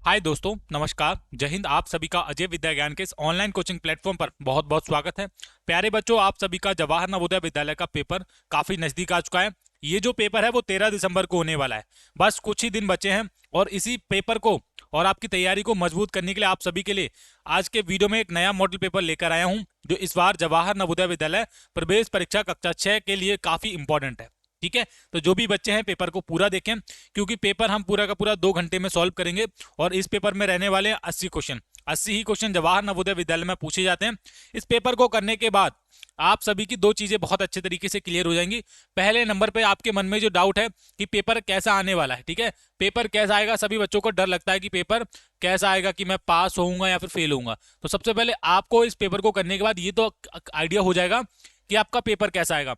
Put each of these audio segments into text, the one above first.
हाय दोस्तों, नमस्कार, जय हिंद। आप सभी का अजय विद्या ज्ञान के इस ऑनलाइन कोचिंग प्लेटफॉर्म पर बहुत बहुत स्वागत है। प्यारे बच्चों, आप सभी का जवाहर नवोदय विद्यालय का पेपर काफी नजदीक आ चुका है। ये जो पेपर है वो 13 दिसंबर को होने वाला है। बस कुछ ही दिन बचे हैं और इसी पेपर को और आपकी तैयारी को मजबूत करने के लिए आप सभी के लिए आज के वीडियो में एक नया मॉडल पेपर लेकर आया हूं, जो इस बार जवाहर नवोदय विद्यालय प्रवेश परीक्षा कक्षा 6 के लिए काफी इंपॉर्टेंट है। ठीक है, तो जो भी बच्चे हैं पेपर को पूरा देखें, क्योंकि पेपर हम पूरा का पूरा 2 घंटे में सॉल्व करेंगे और इस पेपर में रहने वाले 80 क्वेश्चन, 80 ही क्वेश्चन जवाहर नवोदय विद्यालय में पूछे जाते हैं। इस पेपर को करने के बाद आप सभी की दो चीजें बहुत अच्छे तरीके से क्लियर हो जाएंगी। पहले नंबर पे आपके मन में जो डाउट है कि पेपर कैसा आने वाला है, ठीक है, पेपर कैसा आएगा, सभी बच्चों को डर लगता है कि पेपर कैसा आएगा, कि मैं पास होऊंगा या फिर फेल होऊंगा। तो सबसे पहले आपको इस पेपर को करने के बाद ये तो आइडिया हो जाएगा कि आपका पेपर कैसा आएगा।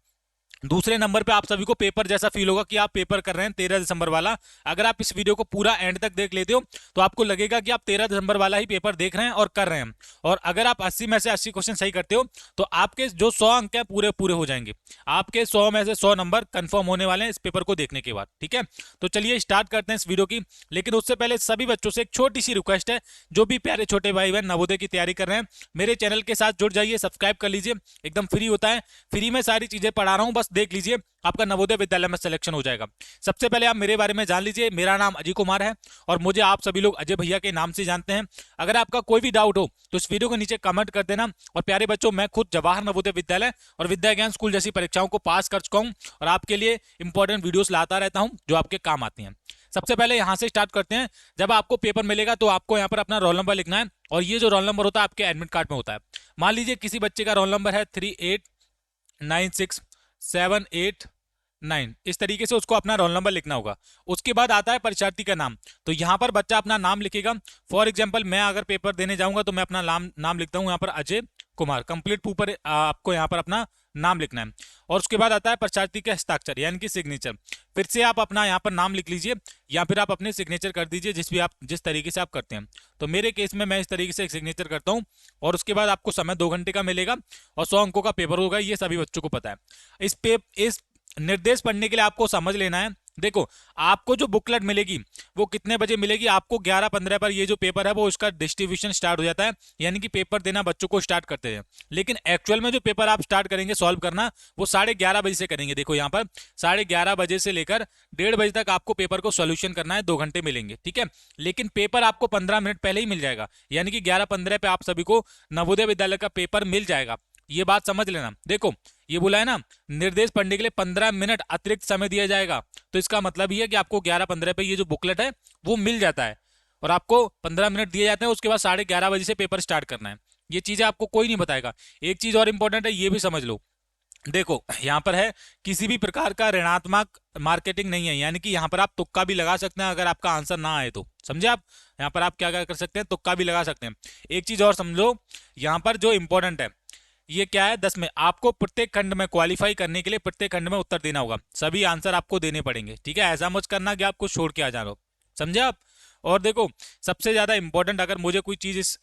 दूसरे नंबर पे आप सभी को पेपर जैसा फील होगा कि आप पेपर कर रहे हैं 13 दिसंबर वाला। अगर आप इस वीडियो को पूरा एंड तक देख लेते हो तो आपको लगेगा कि आप 13 दिसंबर वाला ही पेपर देख रहे हैं और कर रहे हैं। और अगर आप 80 में से 80 क्वेश्चन सही करते हो तो आपके जो 100 अंक है पूरे पूरे हो जाएंगे। आपके 100 में से 100 नंबर कंफर्म होने वाले हैं इस पेपर को देखने के बाद। ठीक है, तो चलिए स्टार्ट करते हैं इस वीडियो की। लेकिन उससे पहले सभी बच्चों से एक छोटी सी रिक्वेस्ट है, जो भी प्यारे छोटे भाई बहन नवोदय की तैयारी कर रहे हैं, मेरे चैनल के साथ जुड़ जाइए, सब्सक्राइब कर लीजिए। एकदम फ्री होता है, फ्री में सारी चीजें पढ़ा रहा हूं, बस देख लीजिए, आपका नवोदय विद्यालय में सिलेक्शन हो जाएगा। सबसे पहले आप मेरे बारे में जान लीजिए। मेरा नाम अजय कुमार है और मुझे आप सभी लोग अजय भैया के नाम से जानते हैं। अगर आपका कोई भी डाउट हो तो इस वीडियो के नीचे कमेंट कर देना। और प्यारे बच्चों, मैं खुद जवाहर नवोदय विद्यालय और विद्या ज्ञान स्कूल जैसी परीक्षाओं को पास कर चुका हूं और आपके लिए इंपॉर्टेंट वीडियोस लाता रहता हूं जो आपके काम आती हैं। सबसे पहले यहां से स्टार्ट करते हैं। जब आपको पेपर मिलेगा तो आपको यहाँ पर अपना रोल नंबर लिखना है और ये जो रोल नंबर होता है आपके एडमिट कार्ड में होता है। मान लीजिए किसी बच्चे का रोल नंबर है 389678 9, इस तरीके से उसको अपना रोल नंबर लिखना होगा। उसके बाद आता है परीक्षार्थी का नाम। तो यहाँ पर बच्चा अपना नाम लिखेगा। फॉर एग्जाम्पल मैं अगर पेपर देने जाऊंगा तो मैं अपना नाम लिखता हूँ यहाँ पर अजय कुमार। कंप्लीट ऊपर आपको यहाँ पर अपना नाम लिखना है। और उसके बाद आता है परीक्षार्थी के हस्ताक्षर यानी कि सिग्नेचर। फिर से आप अपना यहाँ पर नाम लिख लीजिए या फिर आप अपने सिग्नेचर कर दीजिए जिस तरीके से आप करते हैं। तो मेरे केस में मैं इस तरीके से एक सिग्नेचर करता हूँ। और उसके बाद आपको समय 2 घंटे का मिलेगा और 100 अंकों का पेपर होगा, ये सभी बच्चों को पता है। इस निर्देश पढ़ने के लिए आपको समझ लेना है। देखो, आपको जो बुकलेट मिलेगी वो कितने बजे मिलेगी? आपको 11:15 पर ये जो पेपर है वो इसका डिस्ट्रीब्यूशन स्टार्ट हो जाता है, यानी कि पेपर देना बच्चों को स्टार्ट करते हैं। लेकिन एक्चुअल में जो पेपर आप स्टार्ट करेंगे सॉल्व करना, वो 11:30 बजे से करेंगे। देखो यहाँ पर 11:30 बजे से लेकर 1:30 बजे तक आपको पेपर को सोल्यूशन करना है, 2 घंटे मिलेंगे। ठीक है, लेकिन पेपर आपको 15 मिनट पहले ही मिल जाएगा, यानी कि 11:15 पे आप सभी को नवोदय विद्यालय का पेपर मिल जाएगा। ये बात समझ लेना। देखो, ये बोला है ना, निर्देश पढ़ने के लिए 15 मिनट अतिरिक्त समय दिया जाएगा। तो इसका मतलब ये है कि आपको 11:15 पे ये जो बुकलेट है वो मिल जाता है और आपको 15 मिनट दिए जाते हैं। उसके बाद 11:30 बजे से पेपर स्टार्ट करना है। ये चीजें आपको कोई नहीं बताएगा। एक चीज और इंपॉर्टेंट है, ये भी समझ लो। देखो यहाँ पर है, किसी भी प्रकार का ऋणात्मक मार्केटिंग नहीं है, यानी कि यहाँ पर आप तुक्का भी लगा सकते हैं। अगर आपका आंसर ना आए तो समझे आप, यहाँ पर आप क्या क्या कर सकते हैं, तुक्का भी लगा सकते हैं। एक चीज और समझो, यहाँ पर जो इंपॉर्टेंट है ये क्या है, 10 में आपको प्रत्येक खंड में क्वालिफाई करने के लिए प्रत्येक खंड में उत्तर देना होगा। सभी आंसर आपको देने पड़ेंगे। ठीक है, ऐसा मत करना कि आपको छोड़ के आ जा रहा हो, समझे आप। और देखो, सबसे ज्यादा इंपॉर्टेंट अगर मुझे कोई चीज इस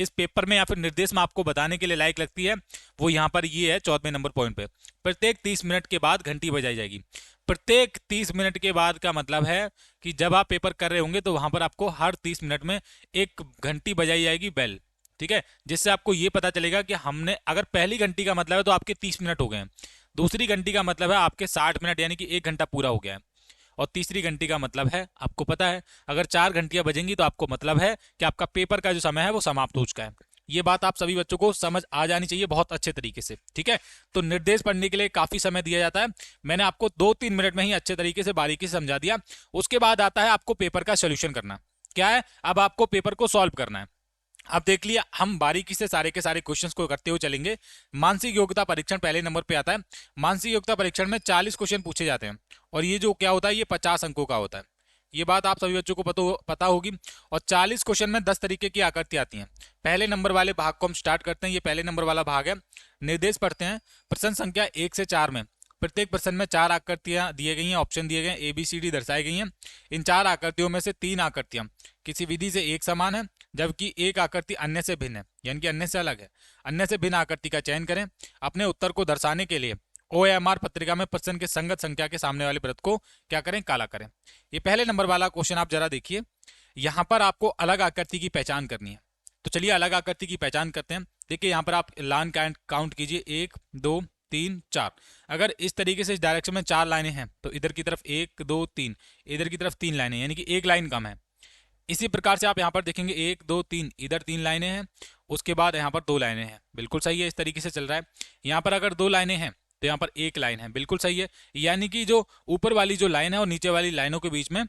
पेपर में या फिर निर्देश में आपको बताने के लिए लायक लगती है, वो यहाँ पर ये है 14वें नंबर पॉइंट पे, प्रत्येक 30 मिनट के बाद घंटी बजाई जाएगी। प्रत्येक 30 मिनट के बाद का मतलब है कि जब आप पेपर कर रहे होंगे तो वहां पर आपको हर 30 मिनट में एक घंटी बजाई जाएगी, बेल। ठीक है, जिससे आपको ये पता चलेगा कि हमने, अगर पहली घंटी का मतलब है तो आपके 30 मिनट हो गए हैं, दूसरी घंटी का मतलब है आपके 60 मिनट यानी कि 1 घंटा पूरा हो गया है, और तीसरी घंटी का मतलब है, आपको पता है, अगर 4 घंटियां बजेंगी तो आपको मतलब है कि आपका पेपर का जो समय है वो समाप्त हो चुका है। ये बात आप सभी बच्चों को समझ आ जानी चाहिए बहुत अच्छे तरीके से। ठीक है, तो निर्देश पढ़ने के लिए काफी समय दिया जाता है। मैंने आपको 2-3 मिनट में ही अच्छे तरीके से बारीकी से समझा दिया। उसके बाद आता है आपको पेपर का सोल्यूशन करना। क्या है, अब आपको पेपर को सॉल्व करना है। अब देख लिया, हम बारीकी से सारे के सारे क्वेश्चंस को करते हुए चलेंगे। मानसिक योग्यता परीक्षण पहले नंबर पे आता है। मानसिक योग्यता परीक्षण में 40 क्वेश्चन पूछे जाते हैं और ये जो क्या होता है, ये 50 अंकों का होता है। ये बात आप सभी बच्चों को पता होगी। और 40 क्वेश्चन में 10 तरीके की आकृति आती हैं। पहले नंबर वाले भाग को हम स्टार्ट करते हैं। ये पहले नंबर वाला भाग है। निर्देश पढ़ते हैं। प्रश्न संख्या 1 से 4 में प्रत्येक प्रश्न में 4 आकृतियां दिए गई हैं, ऑप्शन दिए गए, ABCD दर्शाई गई हैं। इन 4 आकृतियों में से 3 आकृतियां किसी विधि से एक समान है, जबकि एक आकृति अन्य से भिन्न है, यानी कि अन्य से अलग है। अन्य से भिन्न आकृति का चयन करें। अपने उत्तर को दर्शाने के लिए OMR पत्रिका में प्रश्न के संगत संख्या के सामने वाले वृत्त को क्या करें, काला करें। ये पहले नंबर वाला क्वेश्चन आप जरा देखिए। यहाँ पर आपको अलग आकृति की पहचान करनी है। तो चलिए अलग आकृति की पहचान करते हैं। देखिए यहाँ पर आप लाइन काउंट कीजिए, 1 2 3 4। अगर इस तरीके से इस डायरेक्शन में 4 लाइनें हैं तो इधर की तरफ 1 2 3, इधर की तरफ 3 लाइनें, यानी कि एक लाइन कम है। इसी प्रकार से आप यहाँ पर देखेंगे 1 2 3, इधर 3 लाइनें हैं, उसके बाद यहाँ पर 2 लाइनें हैं, बिल्कुल सही है, इस तरीके से चल रहा है। यहाँ पर अगर 2 लाइनें हैं तो यहाँ पर 1 लाइन है, बिल्कुल सही है। यानी कि जो ऊपर वाली जो लाइन है और नीचे वाली लाइनों के बीच में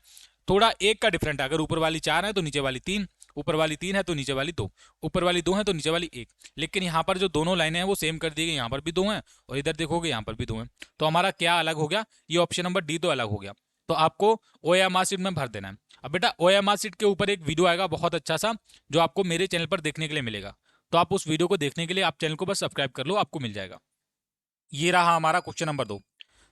थोड़ा 1 का डिफरेंट है। अगर ऊपर वाली 4 है तो नीचे वाली 3, ऊपर वाली 3 है तो नीचे वाली 2, ऊपर वाली 2 है तो नीचे वाली 1। लेकिन यहाँ पर जो दोनों लाइनें हैं वो सेम कर दी गई, यहाँ पर भी 2 हैं और इधर देखोगे यहाँ पर भी 2 हैं। तो हमारा क्या अलग हो गया? ये ऑप्शन नंबर डी तो अलग हो गया। तो आपको OMR शीट में भर देना है। अब बेटा OMR शीट के ऊपर एक वीडियो आएगा बहुत अच्छा सा, जो आपको मेरे चैनल पर देखने के लिए मिलेगा। तो आप उस वीडियो को देखने के लिए आप चैनल को बस सब्सक्राइब कर लो, आपको मिल जाएगा। ये रहा हमारा क्वेश्चन नंबर 2।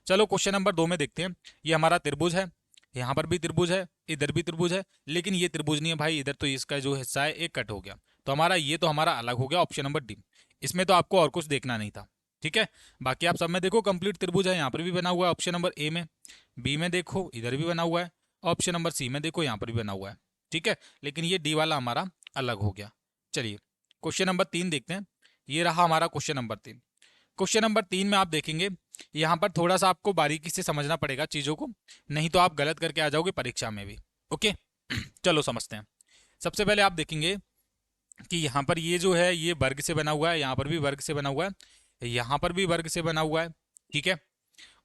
चलो क्वेश्चन नंबर 2 में देखते हैं। ये हमारा त्रिभुज है, यहाँ पर भी त्रिभुज है, इधर भी त्रिभुज है, लेकिन ये त्रिभुज नहीं है भाई, इधर तो इसका जो हिस्सा है एक कट हो गया। तो हमारा ये तो हमारा अलग हो गया, ऑप्शन नंबर डी। इसमें तो आपको और कुछ देखना नहीं था, ठीक है। बाकी आप सब में देखो कंप्लीट त्रिभुज है, यहाँ पर भी बना हुआ है ऑप्शन नंबर ए में, बी में देखो इधर भी बना हुआ है, ऑप्शन नंबर सी में देखो यहाँ पर भी बना हुआ है, ठीक है। लेकिन ये डी वाला हमारा अलग हो गया। चलिए क्वेश्चन नंबर 3 देखते हैं। ये रहा हमारा क्वेश्चन नंबर 3। क्वेश्चन नंबर 3 में आप देखेंगे यहाँ पर थोड़ा सा आपको बारीकी से समझना पड़ेगा चीज़ों को, नहीं तो आप गलत करके आ जाओगे परीक्षा में भी। ओके चलो समझते हैं। सबसे पहले आप देखेंगे कि यहाँ पर ये जो है ये वर्ग से बना हुआ है, यहाँ पर भी वर्ग से बना हुआ है, यहाँ पर भी वर्ग से बना हुआ है, ठीक है,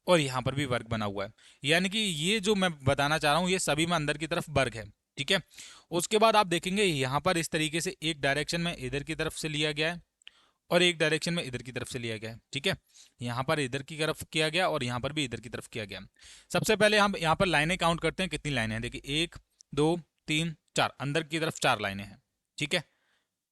और यहाँ पर भी वर्ग बना हुआ है। यानी कि ये जो मैं बताना चाह रहा हूँ ये सभी में अंदर की तरफ वर्ग है, ठीक है। उसके बाद आप देखेंगे यहाँ पर इस तरीके से एक डायरेक्शन में इधर की तरफ से लिया गया है और एक डायरेक्शन में इधर की तरफ से लिया गया है, ठीक है। यहाँ पर इधर की तरफ किया गया और यहाँ पर भी इधर की तरफ किया गया। सबसे पहले हम यहाँ पर लाइनें काउंट करते हैं, कितनी लाइनें हैं। देखिए 1 2 3 4, अंदर की तरफ 4 लाइनें हैं, ठीक है।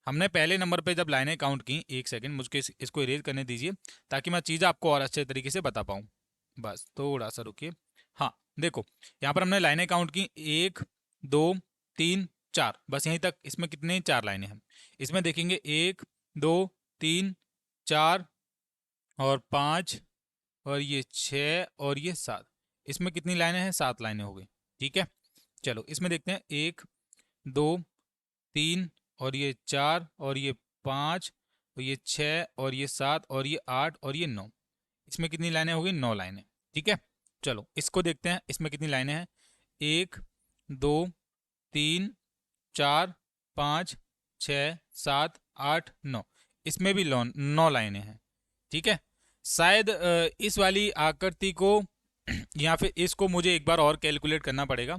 हमने पहले नंबर पे जब लाइनें काउंट की, एक सेकंड मुझे इसको इरेज करने दीजिए ताकि मैं चीज़ आपको और अच्छे तरीके से बता पाऊँ। बस थोड़ा सा रुकिए। हाँ देखो यहाँ पर हमने लाइनें काउंट की 1 2 3 4, बस यहीं तक। इसमें कितने 4 लाइनें हैं। इसमें देखेंगे 1 2 3 4 और 5 और ये 6 और ये 7। इसमें कितनी लाइनें हैं? 7 लाइनें हो गई, ठीक है। चलो इसमें देखते हैं 1 2 3 और ये 4 और ये 5 और ये 6 और ये 7 और ये 8 और ये 9। इसमें कितनी लाइनें हो गई? 9 लाइनें, ठीक है। चलो इसको देखते हैं, इसमें कितनी लाइनें हैं। 1 2 3 4 5 6 7 8 9, इसमें भी 9 लाइनें हैं, ठीक है। शायद इस वाली आकृति को या फिर इसको मुझे एक बार और कैलकुलेट करना पड़ेगा,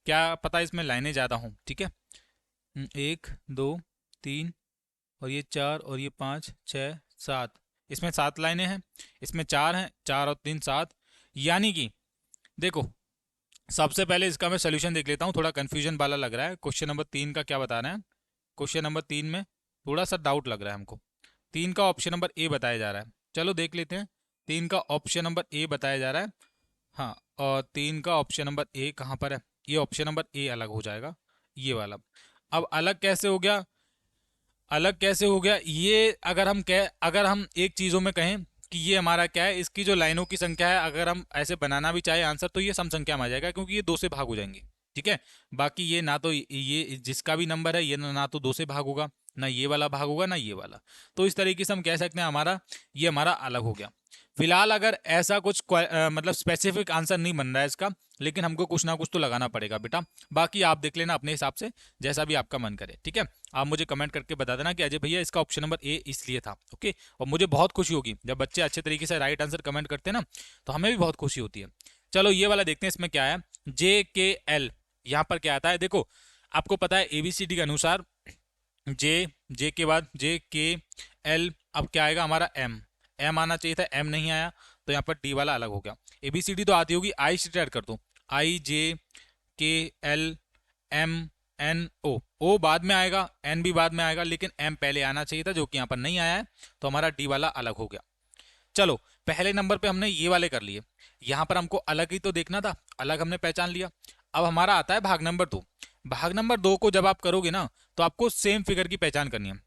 क्या पता इसमें लाइनें ज़्यादा हों, ठीक है। 1 2 3 और ये 4 और ये 5 6 7, इसमें 7 लाइनें हैं, इसमें 4 हैं, 4 और 3 7। यानी कि देखो सबसे पहले इसका मैं सोल्यूशन देख लेता हूँ, थोड़ा कन्फ्यूजन वाला लग रहा है। क्वेश्चन नंबर 3 का क्या बता रहे हैं? क्वेश्चन नंबर 3 में थोड़ा सा डाउट लग रहा है हमको। 3 का ऑप्शन नंबर ए बताया जा रहा है, चलो देख लेते हैं। 3 का ऑप्शन नंबर ए बताया जा रहा है, हाँ। और 3 का ऑप्शन नंबर ए कहाँ पर है? ये ऑप्शन नंबर ए अलग हो जाएगा, ये वाला। अब अलग कैसे हो गया? अलग कैसे हो गया ये? अगर हम एक चीज़ों में कहें कि ये हमारा क्या है, इसकी जो लाइनों की संख्या है, अगर हम ऐसे बनाना भी चाहे आंसर तो ये सम संख्या में आ जाएगा, क्योंकि ये 2 से भाग हो जाएंगे, ठीक है। बाकी ये ना तो ये जिसका भी नंबर है ये ना तो 2 से भाग होगा, ना ये वाला भाग होगा, ना ये वाला। तो इस तरीके से हम कह सकते हैं ये हमारा अलग हो गया। फिलहाल अगर ऐसा कुछ मतलब स्पेसिफिक आंसर नहीं बन रहा है इसका, लेकिन हमको कुछ ना कुछ तो लगाना पड़ेगा बेटा। बाकी आप देख लेना अपने हिसाब से, जैसा भी आपका मन करे, ठीक है। आप मुझे कमेंट करके बता देना कि अजय भैया इसका ऑप्शन नंबर ए इसलिए था, ओके। और मुझे बहुत खुशी होगी जब बच्चे अच्छे तरीके से राइट आंसर कमेंट करते हैं ना, तो हमें भी बहुत खुशी होती है। चलो ये वाला देखते हैं, इसमें क्या है। JKL, यहाँ पर क्या आता है? देखो आपको पता है ABCD के अनुसार जे के बाद JKL, अब क्या आएगा हमारा? M आना चाहिए था, M नहीं आया, तो यहाँ पर D वाला अलग हो गया। ABCD तो आती होगी, I से ऐड कर दो, IJKL MNO बाद में आएगा, N भी बाद में आएगा, लेकिन M पहले आना चाहिए था, जो कि यहाँ पर नहीं आया है, तो हमारा D वाला अलग हो गया। चलो पहले नंबर पे हमने ये वाले कर लिए, यहाँ पर हमको अलग ही तो देखना था, अलग हमने पहचान लिया। अब हमारा आता है भाग नंबर 2। भाग नंबर 2 को जब आप करोगे ना, तो आपको सेम फिगर की पहचान करनी है।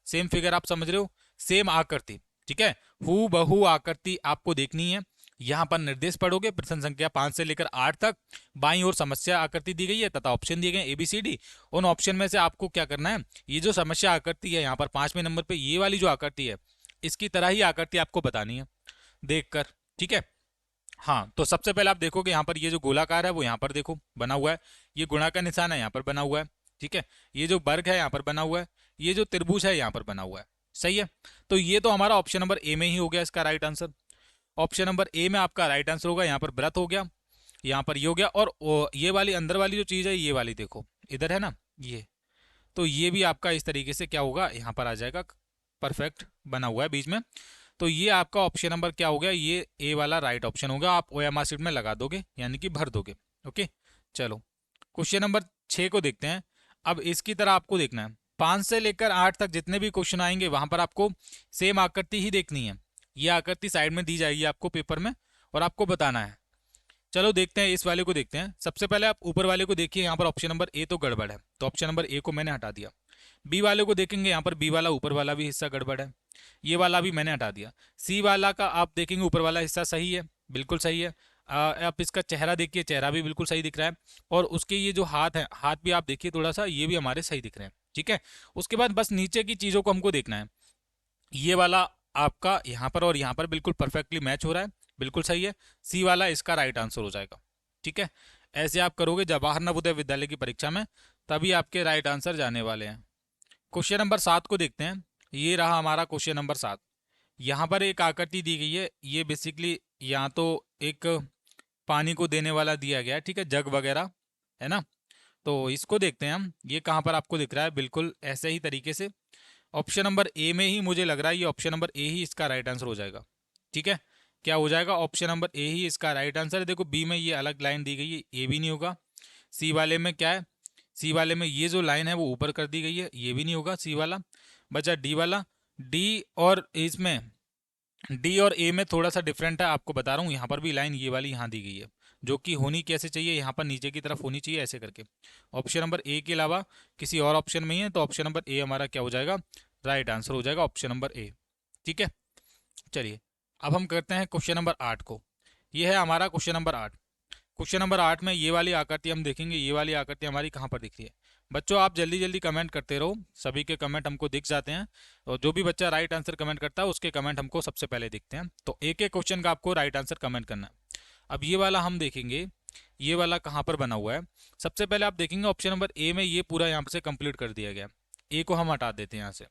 सेम फिगर आप समझ रहे हो, सेम आकृति, ठीक है। हूबहू आकृति आपको देखनी है, यहाँ पर निर्देश पढ़ोगे, प्रश्न संख्या 5 से लेकर 8 तक, बाईं ओर समस्या आकृति दी गई है तथा ऑप्शन दिए गए ABCD। उन ऑप्शन में से आपको क्या करना है, ये जो समस्या आकृति है यहाँ पर 5वें नंबर पे, ये वाली जो आकृति है इसकी तरह ही आकृति आपको बतानी है देखकर, ठीक है। हाँ, तो सबसे पहले आप देखोगे यहाँ पर ये जो गोलाकार है वो यहाँ पर देखो बना हुआ है, ये गुणा का निशान है यहाँ पर बना हुआ है, ठीक है। ये जो वर्ग है यहाँ पर बना हुआ है, ये जो त्रिभुज है यहाँ पर बना हुआ है, सही है। तो ये तो हमारा ऑप्शन नंबर ए में ही हो गया इसका right answer. Option number A में आपका राइट आंसर होगा, यहाँ पर व्रत हो गया, यहाँ पर ये हो गया, और ये वाली अंदर वाली जो चीज़ है ये वाली देखो इधर है ना ये, तो ये भी आपका इस तरीके से क्या होगा यहाँ पर आ जाएगा, परफेक्ट बना हुआ है बीच में। तो ये आपका ऑप्शन नंबर क्या हो गया, ये ए वाला राइट ऑप्शन होगा, आप OMR शीट में लगा दोगे यानी कि भर दोगे। ओके, चलो क्वेश्चन नंबर 6 को देखते हैं। अब इसकी तरह आपको देखना है 5 से लेकर 8 तक जितने भी क्वेश्चन आएंगे वहां पर आपको सेम आकृति ही देखनी है, ये आकृति साइड में दी जाएगी आपको पेपर में और आपको बताना है। चलो देखते हैं, इस वाले को देखते हैं। सबसे पहले आप ऊपर वाले को देखिए, यहाँ पर ऑप्शन नंबर ए तो गड़बड़ है, तो ऑप्शन नंबर ए को मैंने हटा दिया। बी वाले को देखेंगे, यहाँ पर बी वाला ऊपर वाला भी हिस्सा गड़बड़ है, ये वाला भी मैंने हटा दिया। सी वाला का आप देखेंगे ऊपर वाला हिस्सा सही है, बिल्कुल सही है। आप इसका चेहरा देखिए, चेहरा भी बिल्कुल सही दिख रहा है, और उसके ये जो हाथ है, हाथ भी आप देखिए थोड़ा सा, ये भी हमारे सही दिख रहे हैं, ठीक है। उसके बाद बस नीचे की चीज़ों को हमको देखना है, ये वाला आपका यहाँ पर और यहाँ पर बिल्कुल परफेक्टली मैच हो रहा है, बिल्कुल सही है। सी वाला इसका राइट आंसर हो जाएगा, ठीक है। ऐसे आप करोगे जवाहर नवोदय विद्यालय की परीक्षा में, तभी आपके राइट आंसर जाने वाले हैं। क्वेश्चन नंबर 7 को देखते हैं। ये रहा हमारा क्वेश्चन नंबर 7। यहाँ पर एक आकृति दी गई है, ये बेसिकली यहाँ तो एक पानी को देने वाला दिया गया है, ठीक है, जग वगैरह है ना। तो इसको देखते हैं हम, ये कहाँ पर आपको दिख रहा है, बिल्कुल ऐसे ही तरीके से ऑप्शन नंबर ए में ही मुझे लग रहा है, ये ऑप्शन नंबर ए ही इसका राइट आंसर हो जाएगा, ठीक है। क्या हो जाएगा, ऑप्शन नंबर ए ही इसका राइट आंसर है। देखो बी में ये अलग लाइन दी गई है, ये भी नहीं होगा। सी वाले में क्या है, सी वाले में ये जो लाइन है वो ऊपर कर दी गई है, ये भी नहीं होगा सी वाला। बचा डी वाला, डी और इसमें डी और ए में थोड़ा सा डिफरेंट है, आपको बता रहा हूँ। यहाँ पर भी लाइन ये वाली यहाँ दी गई है, जो कि होनी कैसे चाहिए, यहाँ पर नीचे की तरफ होनी चाहिए ऐसे करके। ऑप्शन नंबर ए के अलावा किसी और ऑप्शन में ही है, तो ऑप्शन नंबर ए हमारा क्या हो जाएगा, राइट आंसर हो जाएगा ऑप्शन नंबर ए, ठीक है। चलिए अब हम करते हैं क्वेश्चन नंबर 8 को। ये है हमारा क्वेश्चन नंबर 8। क्वेश्चन नंबर 8 में ये वाली आकृति हम देखेंगे, ये वाली आकृति हमारी कहाँ पर दिख रही है। बच्चों आप जल्दी जल्दी कमेंट करते रहो, सभी के कमेंट हमको दिख जाते हैं, और जो भी बच्चा राइट आंसर कमेंट करता है उसके कमेंट हमको सबसे पहले दिखते हैं। तो एक एक क्वेश्चन का आपको राइट आंसर कमेंट करना है। अब ये वाला हम देखेंगे, ये वाला कहाँ पर बना हुआ है। सबसे पहले आप देखेंगे ऑप्शन नंबर ए में ये पूरा यहाँ से कंप्लीट कर दिया गया, ए को हम हटा देते हैं यहाँ से।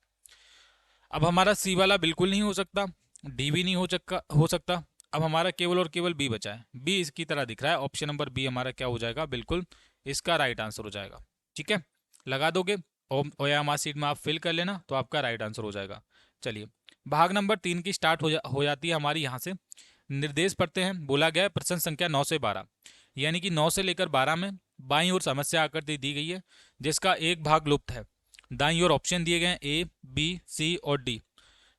अब हमारा सी वाला बिल्कुल नहीं हो सकता, डी भी नहीं हो सकता। अब हमारा केवल और केवल बी बचा है, बी इसकी तरह दिख रहा है, ऑप्शन नंबर बी हमारा क्या हो जाएगा, बिल्कुल इसका राइट आंसर हो जाएगा, ठीक है। लगा दोगे OMR शीट में आप फिल कर लेना, तो आपका राइट आंसर हो जाएगा। चलिए भाग नंबर 3 की स्टार्ट हो जाती है हमारी यहाँ से। निर्देश पढ़ते हैं, बोला गया है प्रश्न संख्या 9 से 12, यानी कि 9 से लेकर 12 में बाईं ओर समस्या आकृति दी गई है जिसका एक भाग लुप्त है। दाईं ओर ऑप्शन दिए गए हैं ए, बी, सी और डी,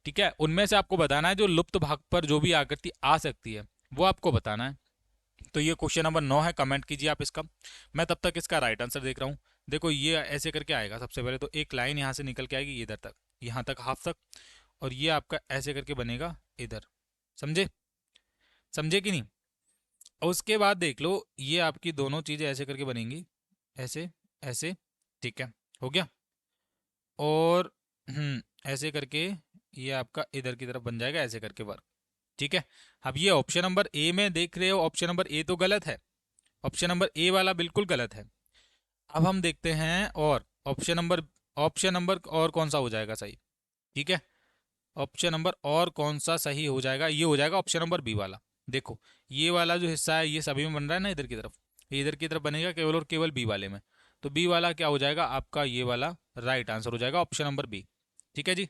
ठीक है। उनमें से आपको बताना है जो लुप्त भाग पर जो भी आकृति आ सकती है वो आपको बताना है। तो ये क्वेश्चन नंबर 9 है, कमेंट कीजिए आप इसका, मैं तब तक इसका राइट आंसर देख रहा हूँ। देखो ये ऐसे करके आएगा, सबसे पहले तो एक लाइन यहाँ से निकल के आएगी इधर तक, यहाँ तक हाफ तक, और ये आपका ऐसे करके बनेगा इधर, समझे, समझे कि नहीं। और उसके बाद देख लो ये आपकी दोनों चीज़ें ऐसे करके बनेंगी, ऐसे ऐसे, ठीक है, हो गया। और ऐसे करके ये आपका इधर की तरफ बन जाएगा ऐसे करके वर्क, ठीक है। अब ये ऑप्शन नंबर ए में देख रहे हो, ऑप्शन नंबर ए तो गलत है, ऑप्शन नंबर ए वाला बिल्कुल गलत है। अब हम देखते हैं और ऑप्शन नंबर और कौन सा हो जाएगा सही, ठीक है। ऑप्शन नंबर और कौन सा सही हो जाएगा, ये हो जाएगा ऑप्शन नंबर बी वाला। देखो ये वाला जो हिस्सा है ये सभी में बन रहा है ना, इधर की तरफ, ये इधर की तरफ बनेगा केवल और केवल बी वाले में, तो बी वाला क्या हो जाएगा आपका, ये वाला राइट आंसर हो जाएगा ऑप्शन नंबर बी, ठीक है जी।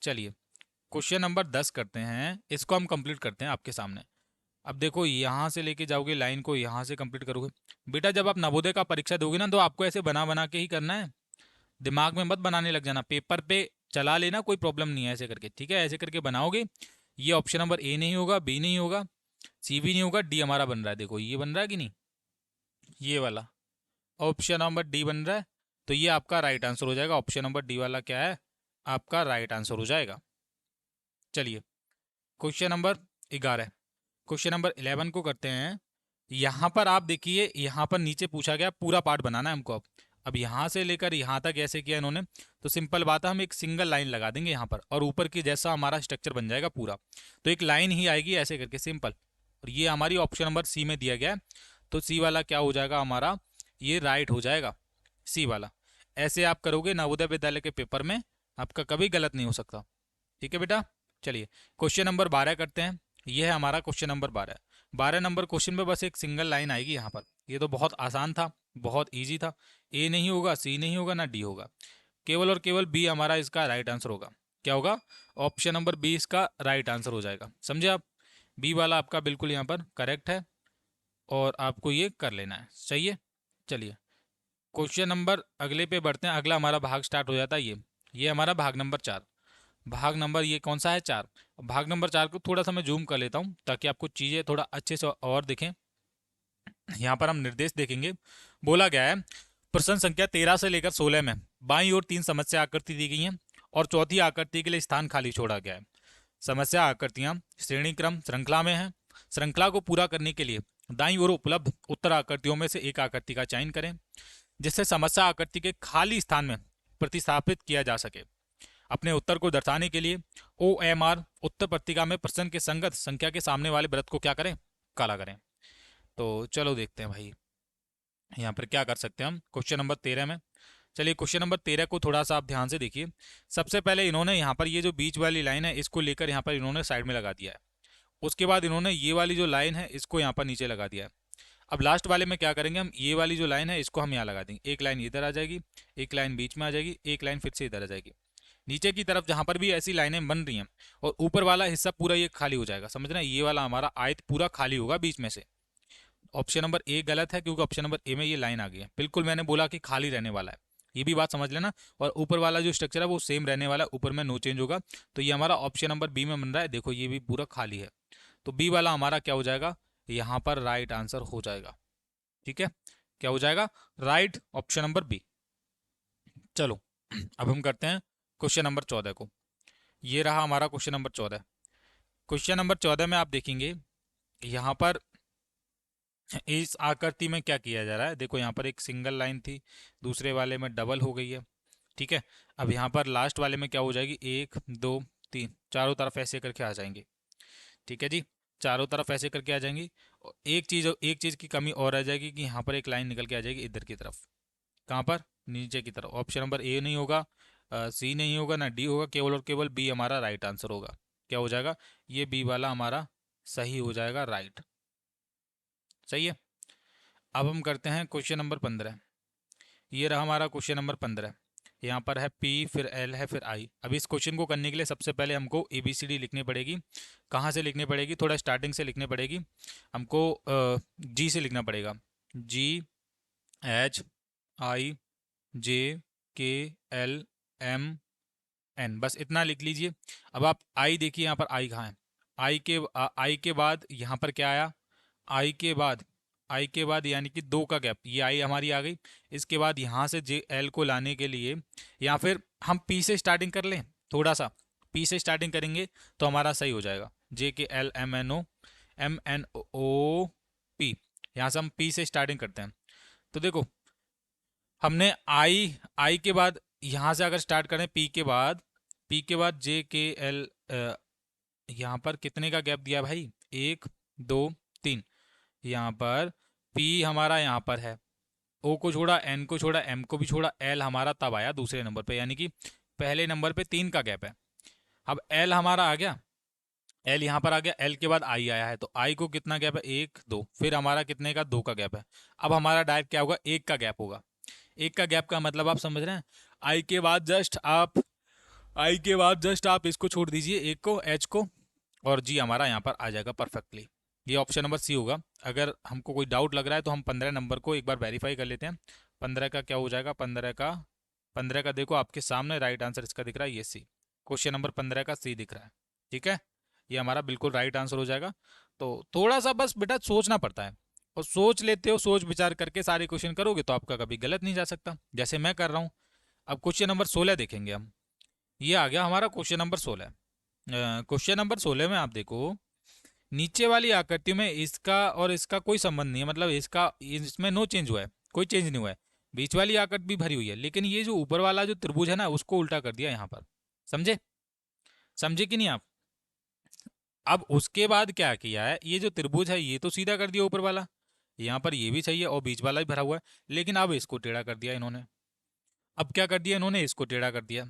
चलिए क्वेश्चन नंबर 10 करते हैं, इसको हम कंप्लीट करते हैं आपके सामने। अब देखो यहाँ से लेके जाओगे लाइन को, यहाँ से कंप्लीट करोगे। बेटा जब आप नवोदय का परीक्षा दोगे ना, तो आपको ऐसे बना बना के ही करना है, दिमाग में मत बनाने लग जाना, पेपर पे चला लेना, कोई प्रॉब्लम नहीं है ऐसे करके, ठीक है। ऐसे करके बनाओगे, ये ऑप्शन नंबर ए नहीं होगा, बी नहीं होगा, सी भी नहीं होगा, डी हमारा बन रहा है, देखो ये बन रहा है कि नहीं, ये वाला ऑप्शन नंबर डी बन रहा है, तो ये आपका राइट आंसर हो जाएगा। ऑप्शन नंबर डी वाला क्या है, आपका राइट आंसर हो जाएगा। चलिए क्वेश्चन नंबर 11, क्वेश्चन नंबर 11 को करते हैं। यहाँ पर आप देखिए, यहाँ पर नीचे पूछा गया पूरा पार्ट बनाना है हमको। अब यहाँ से लेकर यहाँ तक ऐसे किया इन्होंने, तो सिंपल बात है, हम एक सिंगल लाइन लगा देंगे यहाँ पर और ऊपर की जैसा हमारा स्ट्रक्चर बन जाएगा पूरा, तो एक लाइन ही आएगी ऐसे करके सिंपल। और ये हमारी ऑप्शन नंबर सी में दिया गया है, तो सी वाला क्या हो जाएगा हमारा, ये राइट हो जाएगा सी वाला। ऐसे आप करोगे नवोदय विद्यालय के पेपर में, आपका कभी गलत नहीं हो सकता। ठीक है बेटा, चलिए क्वेश्चन नंबर 12 करते हैं। ये है हमारा क्वेश्चन नंबर 12। 12 नंबर क्वेश्चन में बस एक सिंगल लाइन आएगी यहाँ पर। ये तो बहुत आसान था, बहुत इजी था। ए नहीं होगा, सी नहीं होगा, ना डी होगा, केवल और केवल बी हमारा इसका राइट आंसर होगा। क्या होगा, ऑप्शन नंबर बी इसका राइट आंसर हो जाएगा। समझे आप, बी वाला आपका बिल्कुल यहाँ पर करेक्ट है और आपको ये कर लेना है। सही है, चलिए क्वेश्चन नंबर अगले पे बढ़ते हैं। अगला हमारा भाग स्टार्ट हो जाता है ये हमारा भाग नंबर 4। भाग नंबर ये कौन सा है, 4। भाग नंबर 4 को थोड़ा सा मैं जूम कर लेता हूँ ताकि आपको चीज़ें थोड़ा अच्छे से और दिखें। यहाँ पर हम निर्देश देखेंगे। बोला गया है प्रश्न संख्या 13 से लेकर 16 में बाईं ओर 3 समस्या आकृति दी गई हैं और चौथी आकृति के लिए स्थान खाली छोड़ा गया है। समस्या आकृतियां श्रेणी क्रम श्रृंखला में हैं। श्रृंखला को पूरा करने के लिए दाईं ओर उपलब्ध उत्तर आकृतियों में से एक आकृति का चयन करें जिससे समस्या आकृति के खाली स्थान में प्रतिस्थापित किया जा सके। अपने उत्तर को दर्शाने के लिए OMR उत्तर पट्टिका में प्रश्न के संगत संख्या के सामने वाले वृत्त को क्या करें, काला करें। तो चलो देखते हैं भाई यहाँ पर क्या कर सकते हैं हम क्वेश्चन नंबर 13 में। चलिए क्वेश्चन नंबर 13 को थोड़ा सा आप ध्यान से देखिए। सबसे पहले इन्होंने यहाँ पर ये जो बीच वाली लाइन है इसको लेकर यहाँ पर इन्होंने साइड में लगा दिया है। उसके बाद इन्होंने ये वाली जो लाइन है इसको यहाँ पर नीचे लगा दिया है। अब लास्ट वाले में क्या करेंगे हम, ये वाली जो लाइन है इसको हम यहाँ लगा देंगे। एक लाइन इधर आ जाएगी, एक लाइन बीच में आ जाएगी, एक लाइन फिर से इधर आ जाएगी। नीचे की तरफ जहां पर भी ऐसी लाइनें बन रही हैं और ऊपर वाला हिस्सा पूरा ये खाली हो जाएगा। समझ रहे हैं, ये वाला हमारा आयत पूरा खाली होगा बीच में से। ऑप्शन नंबर ए गलत है क्योंकि ऑप्शन नंबर ए में ये लाइन आ गई है। बिल्कुल मैंने बोला कि खाली रहने वाला है, ये भी बात समझ लेना। और ऊपर वाला जो स्ट्रक्चर है वो सेम रहने वाला है, ऊपर में नो चेंज होगा। तो ये हमारा ऑप्शन नंबर बी में बन रहा है। देखो ये भी पूरा खाली है, तो बी वाला हमारा क्या हो जाएगा, यहाँ पर राइट आंसर हो जाएगा। ठीक है, क्या हो जाएगा, राइट ऑप्शन नंबर बी। चलो अब हम करते हैं क्वेश्चन नंबर 14 को। ये रहा हमारा क्वेश्चन नंबर 14। क्वेश्चन नंबर 14 में आप देखेंगे यहाँ पर इस आकृति में क्या किया जा रहा है। देखो यहाँ पर एक सिंगल लाइन थी, दूसरे वाले में डबल हो गई है। ठीक है, अब यहाँ पर लास्ट वाले में क्या हो जाएगी, 1 2 3, चारों तरफ ऐसे करके आ जाएंगे। ठीक है जी, चारों तरफ ऐसे करके आ जाएंगी। और एक चीज़ की कमी और आ जाएगी कि यहाँ पर एक लाइन निकल के आ जाएगी इधर की तरफ। कहाँ पर, नीचे की तरफ। ऑप्शन नंबर ए नहीं होगा, सी नहीं होगा, ना डी होगा, केवल और केवल बी हमारा राइट आंसर होगा। क्या हो जाएगा, ये बी वाला हमारा सही हो जाएगा, राइट। सही है। अब हम करते हैं क्वेश्चन नंबर 15। ये रहा हमारा क्वेश्चन नंबर 15। यहाँ पर है पी, फिर एल है, फिर आई। अब इस क्वेश्चन को करने के लिए सबसे पहले हमको ABCD लिखनी पड़ेगी। कहाँ से लिखनी पड़ेगी, थोड़ा स्टार्टिंग से लिखनी पड़ेगी हमको। जी से लिखना पड़ेगा, GHIJKLMN, बस इतना लिख लीजिए। अब आप आई देखिए, यहाँ पर आई कहाँ है, आई के बाद यहाँ पर क्या आया, आई के बाद यानी कि 2 का गैप, ये आई हमारी आ गई। इसके बाद यहाँ से JL को लाने के लिए या फिर हम P से स्टार्टिंग कर लें, थोड़ा सा P से स्टार्टिंग करेंगे तो हमारा सही हो जाएगा। JKLMNOP, यहाँ से हम P से स्टार्टिंग करते हैं। तो देखो हमने आई के बाद यहाँ से अगर स्टार्ट करें P के बाद JKL, यहाँ पर कितने का गैप दिया भाई, 1 2 3। यहाँ पर P हमारा यहाँ पर है, O को छोड़ा, N को छोड़ा, M को भी छोड़ा, L हमारा तब आया दूसरे नंबर पे, यानी कि पहले नंबर पे 3 का गैप है। अब L हमारा आ गया, L यहाँ पर आ गया, L के बाद I आया है, तो I को कितना गैप है, 1 2, फिर हमारा कितने का, 2 का गैप है। अब हमारा डायरेक्ट क्या होगा, 1 का गैप होगा। 1 का गैप का मतलब आप समझ रहे हैं, I के बाद जस्ट आप इसको छोड़ दीजिए, एक को, H को, और G हमारा यहाँ पर आ जाएगा परफेक्टली। ये ऑप्शन नंबर सी होगा। अगर हमको कोई डाउट लग रहा है तो हम 15 नंबर को एक बार वेरीफाई कर लेते हैं। 15 का क्या हो जाएगा, 15 का देखो आपके सामने राइट आंसर इसका दिख रहा है, ये सी। क्वेश्चन नंबर 15 का सी दिख रहा है। ठीक है, ये हमारा बिल्कुल राइट आंसर हो जाएगा। तो थोड़ा सा बस बेटा सोचना पड़ता है, और सोच लेते हो, सोच विचार करके सारे क्वेश्चन करोगे तो आपका कभी गलत नहीं जा सकता, जैसे मैं कर रहा हूँ। अब क्वेश्चन नंबर 16 देखेंगे हम। ये आ गया हमारा क्वेश्चन नंबर 16। क्वेश्चन नंबर 16 में आप देखो, नीचे वाली आकृति में इसका और इसका कोई संबंध नहीं है, मतलब इसका इसमें नो चेंज हुआ है, कोई चेंज नहीं हुआ है। बीच वाली आकृति भी भरी हुई है, लेकिन ये जो ऊपर वाला जो त्रिभुज है ना उसको उल्टा कर दिया यहाँ पर। समझे? समझे कि नहीं आप? अब उसके बाद क्या किया है, ये जो त्रिभुज है ये तो सीधा कर दिया ऊपर वाला, यहाँ पर ये भी सही है और बीच वाला भी भरा हुआ है, लेकिन अब इसको टेढ़ा कर दिया इन्होंने। अब क्या कर दिया इन्होंने, इसको टेढ़ा कर दिया।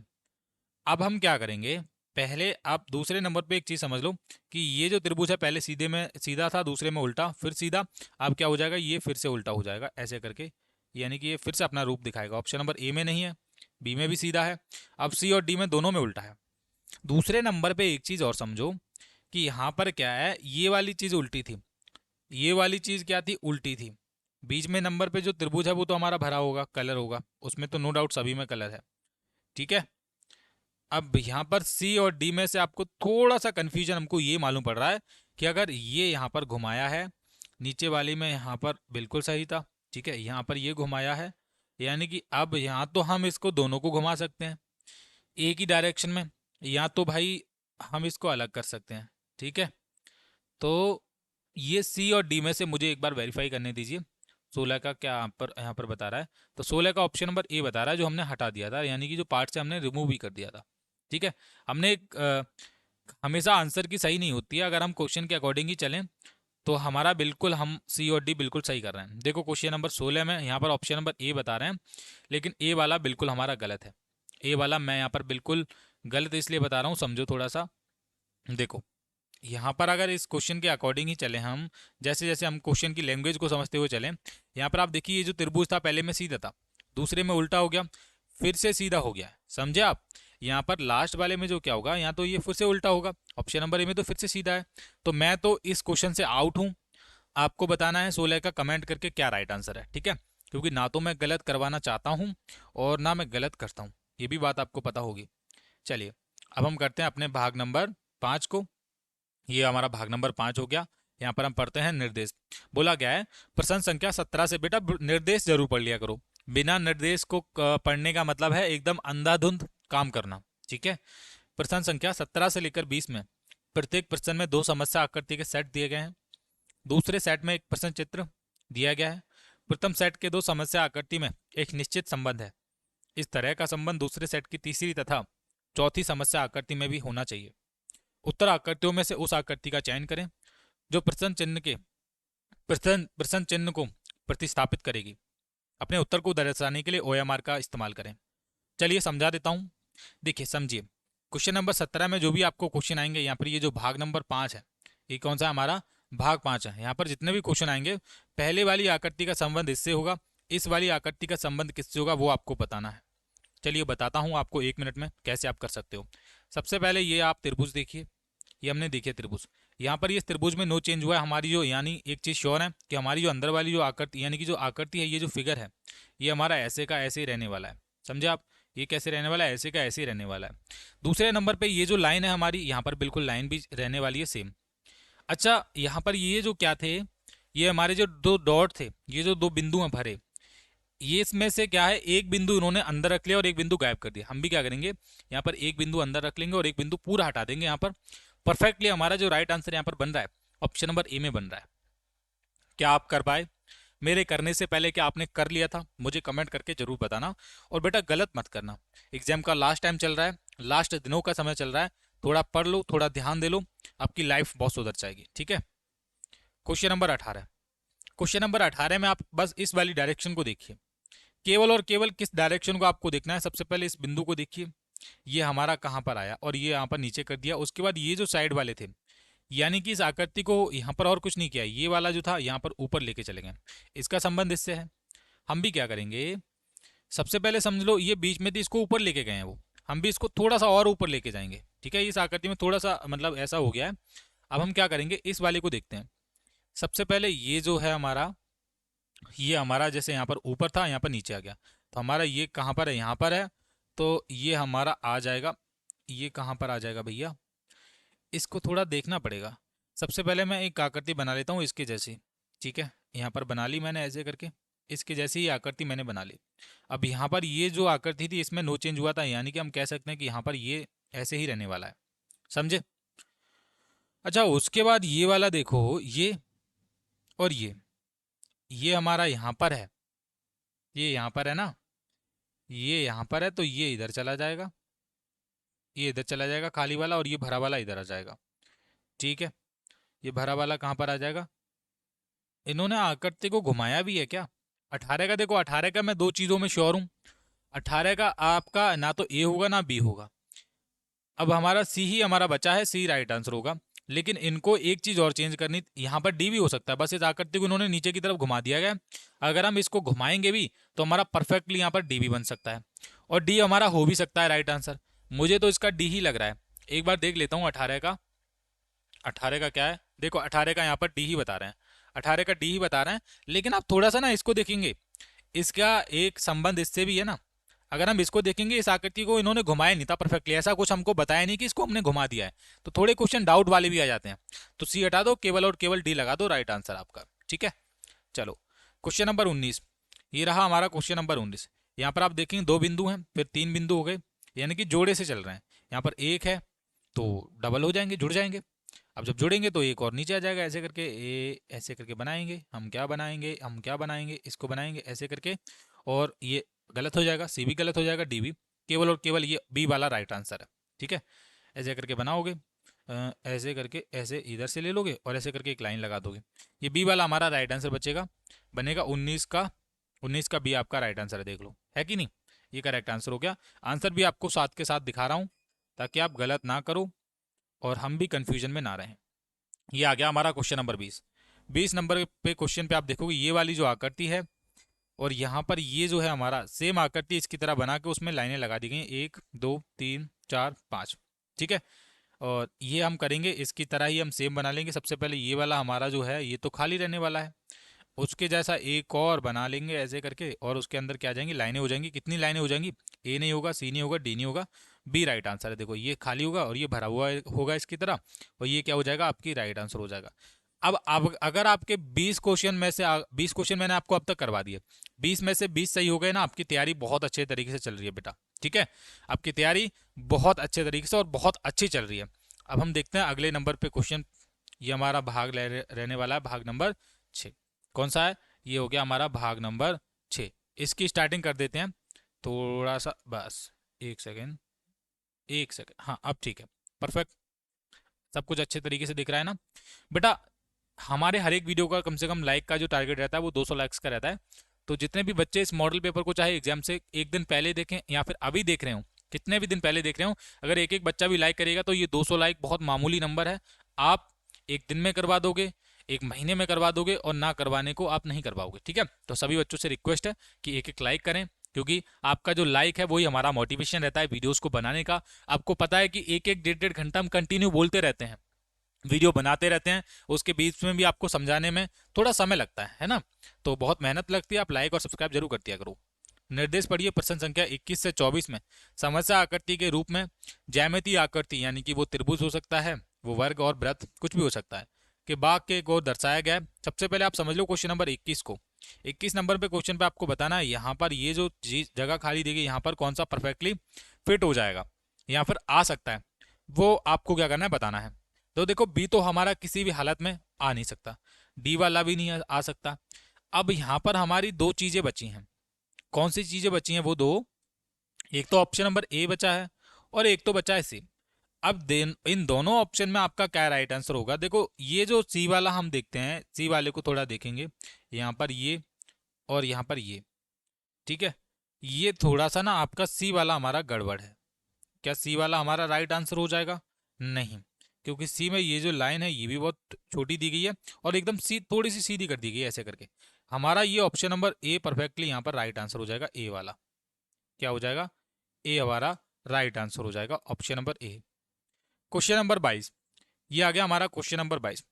अब हम क्या करेंगे, पहले आप दूसरे नंबर पे एक चीज समझ लो कि ये जो त्रिभुज है पहले सीधे में सीधा था, दूसरे में उल्टा, फिर सीधा। अब क्या हो जाएगा, ये फिर से उल्टा हो जाएगा ऐसे करके, यानी कि ये फिर से अपना रूप दिखाएगा। ऑप्शन नंबर ए में नहीं है, बी में भी सीधा है, अब सी और डी में दोनों में उल्टा है। दूसरे नंबर पे एक चीज और समझो कि यहाँ पर क्या है, ये वाली चीज उल्टी थी, ये वाली चीज क्या थी, उल्टी थी। बीच में नंबर पे जो त्रिभुज है वो तो हमारा भरा होगा, कलर होगा उसमें, तो नो डाउट सभी में कलर है। ठीक है। अब यहाँ पर सी और डी में से आपको थोड़ा सा कंफ्यूजन हमको ये मालूम पड़ रहा है कि अगर ये यहाँ पर घुमाया है, नीचे वाली में यहाँ पर बिल्कुल सही था, ठीक है, यहाँ पर ये घुमाया है, यानी कि अब यहाँ तो हम इसको दोनों को घुमा सकते हैं एक ही डायरेक्शन में, या तो भाई हम इसको अलग कर सकते हैं। ठीक है, तो ये सी और डी में से मुझे एक बार वेरीफाई करने दीजिए। 16 का क्या यहाँ पर बता रहा है, तो 16 का ऑप्शन नंबर ए बता रहा है, जो हमने हटा दिया था, यानी कि जो पार्ट से हमने रिमूव भी कर दिया था। ठीक है, हमने एक हमेशा आंसर की सही नहीं होती है, अगर हम क्वेश्चन के अकॉर्डिंग ही चलें तो हमारा बिल्कुल हम सी और डी बिल्कुल सही कर रहे हैं। देखो क्वेश्चन नंबर 16 में यहाँ पर ऑप्शन नंबर ए बता रहे हैं, लेकिन ए वाला बिल्कुल हमारा गलत है। ए वाला मैं यहाँ पर बिल्कुल गलत इसलिए बता रहा हूँ, समझो थोड़ा सा। देखो यहाँ पर अगर इस क्वेश्चन के अकॉर्डिंग ही चले हम, जैसे जैसे हम क्वेश्चन की लैंग्वेज को समझते हुए चलें, यहाँ पर आप देखिए ये जो त्रिभुज था पहले में सीधा था, दूसरे में उल्टा हो गया, फिर से सीधा हो गया। समझे आप? यहाँ पर लास्ट वाले में जो क्या होगा, यहाँ तो ये फिर से उल्टा होगा, ऑप्शन नंबर ए में तो फिर से सीधा है। तो मैं तो इस क्वेश्चन से आउट हूँ। आपको बताना है 16 का कमेंट करके क्या राइट आंसर है। ठीक है, क्योंकि ना तो मैं गलत करवाना चाहता हूँ और ना मैं गलत करता हूँ, ये भी बात आपको पता होगी। चलिए अब हम करते हैं अपने भाग नंबर 5 को। ये हमारा भाग नंबर 5 हो गया। यहाँ पर हम पढ़ते हैं निर्देश। बोला गया है प्रश्न संख्या 17 से, बेटा निर्देश जरूर पढ़ लिया करो, बिना निर्देश को पढ़ने का मतलब है एकदम अंधाधुंध काम करना। ठीक है, प्रश्न संख्या 17 से लेकर 20 में प्रत्येक प्रश्न में दो समस्या आकृति के सेट दिए गए हैं, दूसरे सेट में एक प्रश्न चित्र दिया गया है। प्रथम सेट के दो समस्या आकृति में एक निश्चित संबंध है, इस तरह का संबंध दूसरे सेट की तीसरी तथा चौथी समस्या आकृति में भी होना चाहिए। उत्तर आकृतियों में से उस आकृति का चयन करें जो प्रश्न चिन्ह को प्रतिस्थापित करेगी। अपने उत्तर को दर्शाने के लिए OMR का इस्तेमाल करें। चलिए समझा देता हूं। देखिए समझिए, क्वेश्चन नंबर 17 में जो भी आपको क्वेश्चन आएंगे, यहाँ पर ये जो भाग नंबर 5 है, ये कौन सा हमारा भाग 5 है। यहाँ पर जितने भी क्वेश्चन आएंगे, पहले वाली आकृति का संबंध इससे होगा, इस वाली आकृति का संबंध किससे होगा वो आपको बताना है। चलिए बताता हूँ आपको 1 मिनट में कैसे आप कर सकते हो। सबसे पहले ये आप त्रिभुज देखिए, ये हमने देखे त्रिभुज, यहाँ पर ये त्रिभुज में नो चेंज हुआ है हमारी जो, यानी एक चीज़ श्योर है कि हमारी जो अंदर वाली जो आकृति, यानी कि जो आकृति है, ये जो फिगर है, ये हमारा ऐसे का ऐसे ही रहने वाला है। समझे आप? ये कैसे रहने वाला है, ऐसे का ऐसे ही रहने वाला है। दूसरे नंबर पे ये जो लाइन है हमारी, यहाँ पर बिल्कुल लाइन भी रहने वाली है सेम। अच्छा, यहाँ पर ये जो क्या थे, ये हमारे जो दो डॉट थे, ये जो दो बिंदु हैं भरे, ये इसमें से क्या है, एक बिंदु इन्होंने अंदर रख लिया और एक बिंदु गायब कर दिया। हम भी क्या करेंगे, यहाँ पर एक बिंदु अंदर रख लेंगे और एक बिंदु पूरा हटा देंगे। यहाँ पर परफेक्टली हमारा जो राइट आंसर यहाँ पर बन रहा है, ऑप्शन नंबर ए में बन रहा है। क्या आप कर पाए? मेरे करने से पहले क्या आपने कर लिया था? मुझे कमेंट करके जरूर बताना। और बेटा गलत मत करना, एग्जाम का लास्ट टाइम चल रहा है, लास्ट दिनों का समय चल रहा है, थोड़ा पढ़ लो, थोड़ा ध्यान दे लो, आपकी लाइफ बहुत सुधर जाएगी। ठीक है, क्वेश्चन नंबर 18। क्वेश्चन नंबर 18 में आप बस इस वाली डायरेक्शन को देखिए, केवल और केवल किस डायरेक्शन को आपको देखना है। सबसे पहले इस बिंदु को देखिए, ये हमारा कहाँ पर आया और ये यहाँ पर नीचे कर दिया। उसके बाद ये जो साइड वाले थे, यानी कि इस आकृति को यहाँ पर और कुछ नहीं किया, ये वाला जो था यहाँ पर ऊपर लेके चले गए, इसका संबंध इससे है। हम भी क्या करेंगे, सबसे पहले समझ लो ये बीच में थी, इसको ऊपर लेके गए हैं वो, हम भी इसको थोड़ा सा और ऊपर लेके जाएंगे। ठीक है, इस आकृति में थोड़ा सा मतलब ऐसा हो गया है। अब हम क्या करेंगे, इस वाले को देखते हैं। सबसे पहले ये जो है हमारा, ये हमारा जैसे यहाँ पर ऊपर था, यहाँ पर नीचे आ गया, तो हमारा ये कहाँ पर है, यहाँ पर है, तो ये हमारा आ जाएगा, ये कहाँ पर आ जाएगा भैया, इसको थोड़ा देखना पड़ेगा। सबसे पहले मैं एक आकृति बना लेता हूँ इसके जैसी। ठीक है, यहाँ पर बना ली मैंने ऐसे करके, इसके जैसी ही आकृति मैंने बना ली। अब यहाँ पर ये जो आकृति थी इसमें नो चेंज हुआ था, यानी कि हम कह सकते हैं कि यहाँ पर ये ऐसे ही रहने वाला है। समझे? अच्छा, उसके बाद ये वाला देखो, ये और ये हमारा यहाँ पर है, ये यहाँ पर है ना, ये यहाँ पर है, तो ये इधर चला जाएगा, ये इधर चला जाएगा खाली वाला, और ये भरा वाला इधर आ जाएगा। ठीक है, ये भरा वाला कहाँ पर आ जाएगा? इन्होंने आकृति को घुमाया भी है क्या? 18 का देखो, 18 का मैं दो चीज़ों में श्योर हूँ, 18 का आपका ना तो ए होगा ना बी होगा। अब हमारा सी ही हमारा बचा है, सी राइट आंसर होगा। लेकिन इनको एक चीज़ और चेंज करनी, यहाँ पर डी भी हो सकता है, बस इस आकृति को इन्होंने नीचे की तरफ घुमा दिया गया। अगर हम इसको घुमाएंगे भी तो हमारा परफेक्टली यहाँ पर डी भी बन सकता है, और डी हमारा हो भी सकता है राइट आंसर। मुझे तो इसका डी ही लग रहा है। एक बार देख लेता हूँ 18 का, 18 का क्या है, देखो 18 का यहाँ पर डी ही बता रहे हैं, 18 का डी ही बता रहे हैं। लेकिन आप थोड़ा सा ना इसको देखेंगे, इसका एक संबंध इससे भी है ना। अगर हम इसको देखेंगे, इस आकृति को इन्होंने घुमाया नहीं था परफेक्टली, ऐसा कुछ हमको बताया नहीं कि इसको हमने घुमा दिया है, तो थोड़े क्वेश्चन डाउट वाले भी आ जाते हैं। तो सी हटा दो, केवल और केवल डी लगा दो, राइट आंसर आपका। ठीक है, चलो क्वेश्चन नंबर 19, ये रहा हमारा क्वेश्चन नंबर 19। यहाँ पर आप देखेंगे दो बिंदु हैं, फिर तीन बिंदु हो गए, यानी कि जोड़े से चल रहे हैं। यहाँ पर एक है तो डबल हो जाएंगे, जुड़ जाएंगे। अब जब जुड़ेंगे तो एक और नीचे आ जाएगा, ऐसे करके ए ऐसे करके बनाएंगे, हम क्या बनाएंगे, हम क्या बनाएंगे, इसको बनाएंगे ऐसे करके, और ये गलत हो जाएगा, सी भी गलत हो जाएगा, डी भी। केवल और केवल ये बी वाला राइट आंसर है। ठीक है, ऐसे करके बनाओगे, ऐसे करके ऐसे इधर से ले लोगे और ऐसे करके एक लाइन लगा दोगे, ये बी वाला हमारा राइट आंसर बचेगा, बनेगा 19 का। 19 का बी आपका राइट आंसर है, देख लो है कि नहीं, ये करेक्ट आंसर हो गया। आंसर भी आपको साथ के साथ दिखा रहा हूँ ताकि आप गलत ना करो और हम भी कंफ्यूजन में ना रहें। ये आ गया हमारा क्वेश्चन नंबर 20। 20 नंबर पे क्वेश्चन पे आप देखोगे ये वाली जो आकृति है, और यहाँ पर ये जो है हमारा सेम आकृति इसकी तरह बना के उसमें लाइनें लगा दी गई, 1 2 3 4 5। ठीक है, और ये हम करेंगे इसकी तरह ही, हम सेम बना लेंगे। सबसे पहले ये वाला हमारा जो है ये तो खाली रहने वाला है, उसके जैसा एक और बना लेंगे ऐसे करके, और उसके अंदर क्या आ जाएंगी, लाइनें हो जाएंगी। कितनी लाइनें हो जाएंगी, ए नहीं होगा, सी नहीं होगा, डी नहीं होगा, बी राइट आंसर है। देखो ये खाली होगा और ये भरा हुआ होगा इसकी तरह, और ये क्या हो जाएगा, आपकी राइट आंसर हो जाएगा। अब अगर आपके 20 क्वेश्चन में से 20 क्वेश्चन मैंने आपको अब तक करवा दिए, 20 में से 20 सही हो गए ना, आपकी तैयारी बहुत अच्छे तरीके से चल रही है बेटा। ठीक है, आपकी तैयारी बहुत अच्छे तरीके से और बहुत अच्छी चल रही है। अब हम देखते हैं अगले नंबर पे क्वेश्चन, ये हमारा भाग रहने वाला है, भाग नंबर 6। कौन सा है, ये हो गया हमारा भाग नंबर 6। इसकी स्टार्टिंग कर देते हैं थोड़ा सा, बस एक सेकेंड, एक सेकेंड, हाँ अब ठीक है, परफेक्ट, सब कुछ अच्छे तरीके से दिख रहा है ना बेटा। हमारे हर एक वीडियो का कम से कम लाइक का जो टारगेट रहता है वो 200 लाइक्स का रहता है। तो जितने भी बच्चे इस मॉडल पेपर को चाहे एग्जाम से एक दिन पहले देखें या फिर अभी देख रहे हो, कितने भी दिन पहले देख रहे हो, अगर एक एक बच्चा भी लाइक करेगा तो ये 200 लाइक बहुत मामूली नंबर है। आप एक दिन में करवा दोगे, एक महीने में करवा दोगे, और ना करवाने को आप नहीं करवाओगे। ठीक है, तो सभी बच्चों से रिक्वेस्ट है कि एक एक लाइक करें, क्योंकि आपका जो लाइक है वही हमारा मोटिवेशन रहता है वीडियोस को बनाने का। आपको पता है कि एक एक 1.5 घंटा हम कंटिन्यू बोलते रहते हैं, वीडियो बनाते रहते हैं, उसके बीच में भी आपको समझाने में थोड़ा समय लगता है ना, तो बहुत मेहनत लगती है। आप लाइक और सब्सक्राइब जरूर कर दिया करो। निर्देश पढ़िए प्रश्न संख्या 21 से 24 में, समस्या आकृति के रूप में ज्यामितीय आकृति, यानी कि वो त्रिभुज हो सकता है, वो वर्ग और वृत्त कुछ भी हो सकता है, कि बाग के को दर्शाया गया है। सबसे पहले आप समझ लो क्वेश्चन नंबर 21 को। 21 नंबर पे क्वेश्चन पे आपको बताना है, यहाँ पर ये जो जगह खाली दी गई, यहाँ पर कौन सा परफेक्टली फिट हो जाएगा, यहाँ पर आ सकता है, वो आपको क्या करना है, बताना है। तो देखो बी तो हमारा किसी भी हालत में आ नहीं सकता, डी वाला भी नहीं आ सकता। अब यहाँ पर हमारी दो चीजें बची हैं, कौन सी चीजें बची हैं वो दो, एक तो ऑप्शन नंबर ए बचा है और एक तो बचा है सी। अब इन दोनों ऑप्शन में आपका क्या राइट आंसर होगा। देखो ये जो सी वाला हम देखते हैं, सी वाले को थोड़ा देखेंगे, यहाँ पर ये और यहाँ पर ये, ठीक है, ये थोड़ा सा ना आपका सी वाला हमारा गड़बड़ है। क्या सी वाला हमारा राइट आंसर हो जाएगा, नहीं, क्योंकि सी में ये जो लाइन है ये भी बहुत छोटी दी गई है, और एकदम सी थोड़ी सी सीधी कर दी गई है ऐसे करके। हमारा ये ऑप्शन नंबर ए परफेक्टली यहाँ पर राइट आंसर हो जाएगा, ए वाला क्या हो जाएगा, ए हमारा राइट आंसर हो जाएगा, option number A. Question number 22, ये आ गया हमारा क्वेश्चन नंबर 22।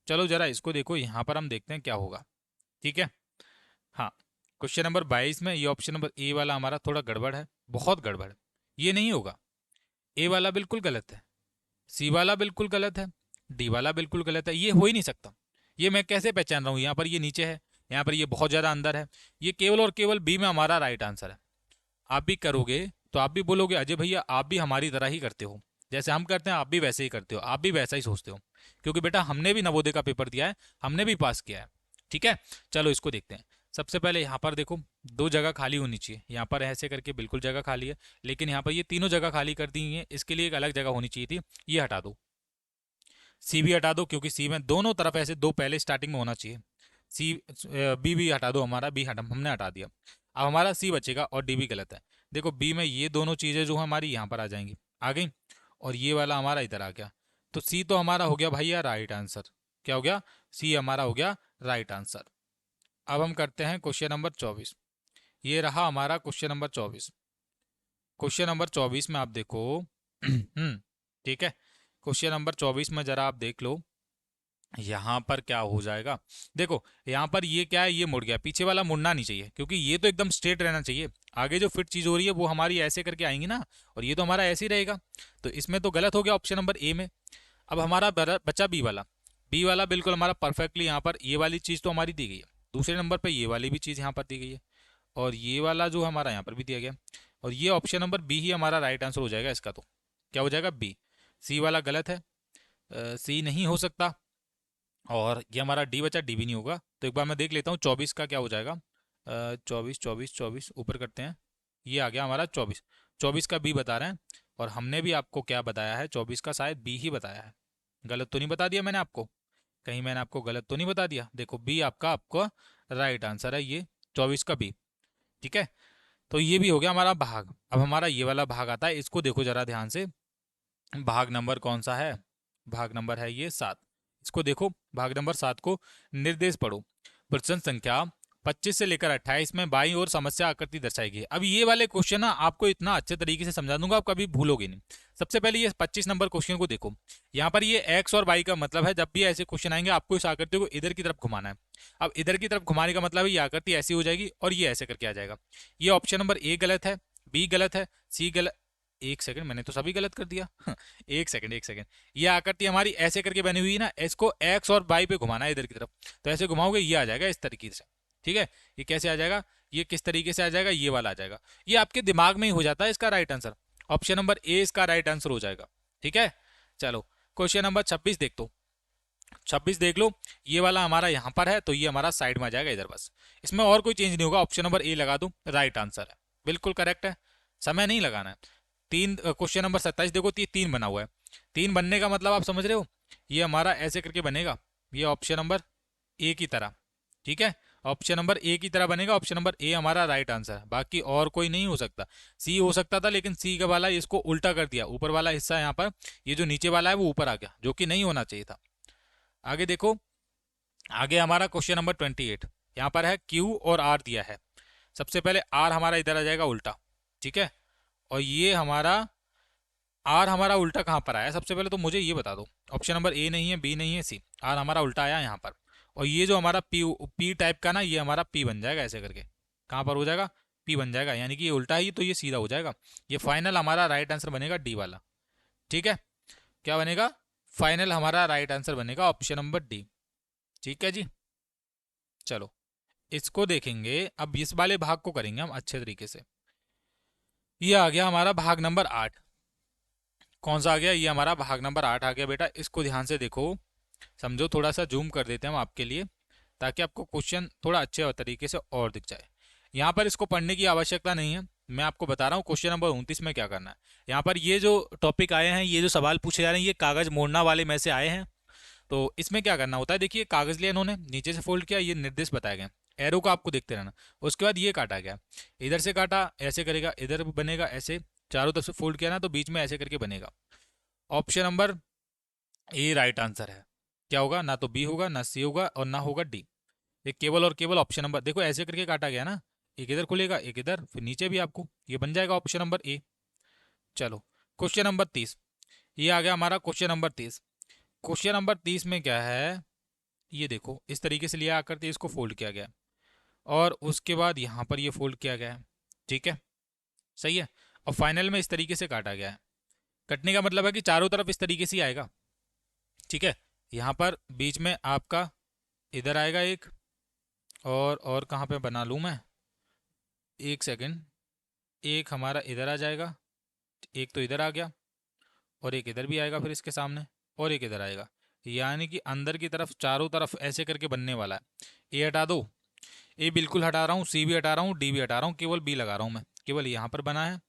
चलो जरा इसको देखो, यहाँ पर हम देखते हैं क्या होगा। ठीक है, हाँ, क्वेश्चन नंबर 22 में ये ऑप्शन नंबर ए वाला हमारा थोड़ा गड़बड़ है, बहुत गड़बड़ है, ये नहीं होगा। ए वाला बिल्कुल गलत है, सी वाला बिल्कुल गलत है, डी वाला बिल्कुल गलत है, ये हो ही नहीं सकता। ये मैं कैसे पहचान रहा हूँ, यहाँ पर ये नीचे है, यहाँ पर ये बहुत ज़्यादा अंदर है, ये केवल और केवल बी में हमारा राइट आंसर है। आप भी करोगे तो आप भी बोलोगे अजय भैया आप भी हमारी तरह ही करते हो, जैसे हम करते हैं आप भी वैसे ही करते हो, आप भी वैसा ही सोचते हो। क्योंकि बेटा हमने भी नवोदय का पेपर दिया है, हमने भी पास किया है। ठीक है, चलो इसको देखते हैं। सबसे पहले यहाँ पर देखो, दो जगह खाली होनी चाहिए। यहाँ पर ऐसे करके बिल्कुल जगह खाली है, लेकिन यहाँ पर ये तीनों जगह खाली कर दी है, इसके लिए एक अलग जगह होनी चाहिए थी, ये हटा दो। सी भी हटा दो, क्योंकि सी में दोनों तरफ ऐसे दो पहले स्टार्टिंग में होना चाहिए। सी, बी भी हटा दो, हमारा बी हटा, हमने हटा दिया। अब हमारा सी बचेगा और डी भी गलत है। देखो बी में ये दोनों चीज़ें जो हमारी यहाँ पर आ जाएंगी, आ गई, और ये वाला हमारा इधर आ गया। तो सी तो हमारा हो गया भैया राइट आंसर। क्या हो गया? सी हमारा हो गया राइट आंसर। अब हम करते हैं क्वेश्चन नंबर 24। ये रहा हमारा क्वेश्चन नंबर 24। क्वेश्चन नंबर 24 में आप देखो ठीक है, क्वेश्चन नंबर 24 में जरा आप देख लो यहाँ पर क्या हो जाएगा। देखो यहाँ पर ये क्या है, ये मुड़ गया, पीछे वाला मुड़ना नहीं चाहिए, क्योंकि ये तो एकदम स्ट्रेट रहना चाहिए। आगे जो फिट चीज़ हो रही है वो हमारी ऐसे करके आएंगी ना, और ये तो हमारा ऐसे ही रहेगा। तो इसमें तो गलत हो गया ऑप्शन नंबर ए में। अब हमारा बचा बी वाला। बी वाला बिल्कुल हमारा परफेक्टली, यहाँ पर ये वाली चीज़ तो हमारी दी गई है, दूसरे नंबर पर ये वाली भी चीज़ यहाँ पर दी गई है, और ये वाला जो हमारा यहाँ पर भी दिया गया, और ये ऑप्शन नंबर बी ही हमारा राइट आंसर हो जाएगा इसका। तो क्या हो जाएगा? बी। सी वाला गलत है, सी नहीं हो सकता, और ये हमारा डी बचा, डी भी नहीं होगा। तो एक बार मैं देख लेता हूँ 24 का क्या हो जाएगा। 24 ऊपर करते हैं, ये आ गया हमारा 24। 24 का बी बता रहे हैं, और हमने भी आपको क्या बताया है, 24 का शायद बी ही बताया है। गलत तो नहीं बता दिया मैंने आपको? कहीं मैंने आपको गलत तो नहीं बता दिया? देखो बी आपका आपका राइट आंसर है, ये 24 का बी। ठीक है, तो ये भी हो गया हमारा भाग। अब हमारा ये वाला भाग आता है, इसको देखो जरा ध्यान से। भाग नंबर कौन सा है? भाग नंबर है ये 7। इसको देखो, भाग नंबर 7 को निर्देश पढ़ो। प्रश्न संख्या 25 से लेकर 28 में बाईं ओर समस्या आकृति दर्शाई गई है। अब ये वाले क्वेश्चन ना आपको इतना अच्छे तरीके से समझा दूंगा, आप कभी भूलोगे नहीं। सबसे पहले ये 25 नंबर क्वेश्चन को देखो। यहाँ पर ये एक्स और वाई का मतलब है, जब भी ऐसे क्वेश्चन आएंगे आपको इस आकृति को इधर की तरफ घुमाना है। अब इधर की तरफ घुमाने का मतलब है ये आकृति ऐसी हो जाएगी और ये ऐसे करके आ जाएगा। ये ऑप्शन नंबर ए गलत है, बी गलत है, सी गलत। एक सेकंड, मैंने तो सभी गलत कर दिया। एक सेकंड एक सेकंड, ये आकृति हमारी ऐसे करके बनी हुई है ना, इसको एक्स और वाई पे घुमाना है इधर की तरफ। तो ऐसे घुमाओगे ये आ जाएगा इस तरीके से। ठीक है, ये कैसे आ जाएगा, ये किस तरीके से आ जाएगा, ये वाला आ जाएगा। ये आपके दिमाग में ही हो जाता है इसका right answer. Option number A इसका राइट आंसर हो जाएगा। ठीक है, चलो क्वेश्चन नंबर 26 देख दो। 26 देख लो, ये वाला हमारा यहाँ पर है, तो ये हमारा साइड में आ जाएगा इधर बस। इसमें और कोई चेंज नहीं होगा, ऑप्शन नंबर ए लगा दो, राइट आंसर है, बिल्कुल करेक्ट है। समय नहीं लगाना है। तीन क्वेश्चन नंबर 27 देखो, तीन बना हुआ है। तीन बनने का मतलब आप समझ रहे हो, ये हमारा ऐसे करके बनेगा, ये ऑप्शन नंबर ए की तरह। ठीक है, ऑप्शन नंबर ए की तरह बनेगा, ऑप्शन नंबर ए हमारा राइट आंसर है, बाकी और कोई नहीं हो सकता। सी हो सकता था, लेकिन सी का वाला इसको उल्टा कर दिया, ऊपर वाला हिस्सा यहाँ पर, ये जो नीचे वाला है वो ऊपर आ गया, जो कि नहीं होना चाहिए था। आगे देखो, आगे हमारा क्वेश्चन नंबर 28। यहाँ पर है क्यू और आर दिया है। सबसे पहले आर हमारा इधर आ जाएगा उल्टा। ठीक है, और ये हमारा आर हमारा उल्टा कहाँ पर आया, सबसे पहले तो मुझे ये बता दो। ऑप्शन नंबर ए नहीं है, बी नहीं है, सी। आर हमारा उल्टा आया यहाँ पर, और ये जो हमारा पी पी टाइप का ना, ये हमारा पी बन जाएगा ऐसे करके। कहाँ पर हो जाएगा? पी बन जाएगा, यानी कि ये उल्टा ही तो ये सीधा हो जाएगा। ये फाइनल हमारा राइट आंसर बनेगा डी वाला। ठीक है, क्या बनेगा? फाइनल हमारा राइट आंसर बनेगा ऑप्शन नंबर डी। ठीक है जी, चलो इसको देखेंगे। अब इस वाले भाग को करेंगे हम अच्छे तरीके से। ये आ गया हमारा भाग नंबर 8। कौन सा आ गया? ये हमारा भाग नंबर 8 आ गया बेटा। इसको ध्यान से देखो, समझो, थोड़ा सा जूम कर देते हैं हम आपके लिए, ताकि आपको क्वेश्चन थोड़ा अच्छे तरीके से और दिख जाए। यहाँ पर इसको पढ़ने की आवश्यकता नहीं है, मैं आपको बता रहा हूँ क्वेश्चन नंबर 29 में क्या करना है। यहाँ पर ये जो टॉपिक आए हैं, ये जो सवाल पूछे जा रहे हैं, ये कागज मोड़ना वाले में से आए हैं। तो इसमें क्या करना होता है, देखिए कागज लिया इन्होंने, नीचे से फोल्ड किया, ये निर्देश बताए गए, एरो को आपको देखते रहना। उसके बाद ये काटा गया, इधर से काटा, ऐसे करेगा, इधर बनेगा ऐसे, चारों तरफ से फोल्ड किया ना, तो बीच में ऐसे करके बनेगा। Option number A right answer है। क्या होगा? ना तो बी होगा, ना सी होगा, और ना होगा डी। ये केवल और केवल ऑप्शन नंबर, देखो ऐसे करके काटा गया ना, एक इधर खुलेगा, एक इधर, फिर नीचे भी आपको, ये बन जाएगा ऑप्शन नंबर ए। चलो क्वेश्चन नंबर 30, ये आ गया हमारा क्वेश्चन नंबर 30। क्वेश्चन नंबर 30 में क्या है, ये देखो इस तरीके से लिया आकर इसको फोल्ड किया गया, और उसके बाद यहाँ पर ये फोल्ड किया गया है। ठीक है, सही है, और फाइनल में इस तरीके से काटा गया है। कटने का मतलब है कि चारों तरफ इस तरीके से ही आएगा। ठीक है, यहाँ पर बीच में आपका इधर आएगा एक, और कहाँ पे बना लूँ मैं, एक सेकंड, एक हमारा इधर आ जाएगा, एक तो इधर आ गया, और एक इधर भी आएगा फिर इसके सामने, और एक इधर आएगा। यानी कि अंदर की तरफ चारों तरफ ऐसे करके बनने वाला है। ए हटा दो, ए बिल्कुल हटा रहा हूँ, सी भी हटा रहा हूँ, डी भी हटा रहा हूँ, केवल बी लगा रहा हूँ मैं। केवल यहाँ पर बना है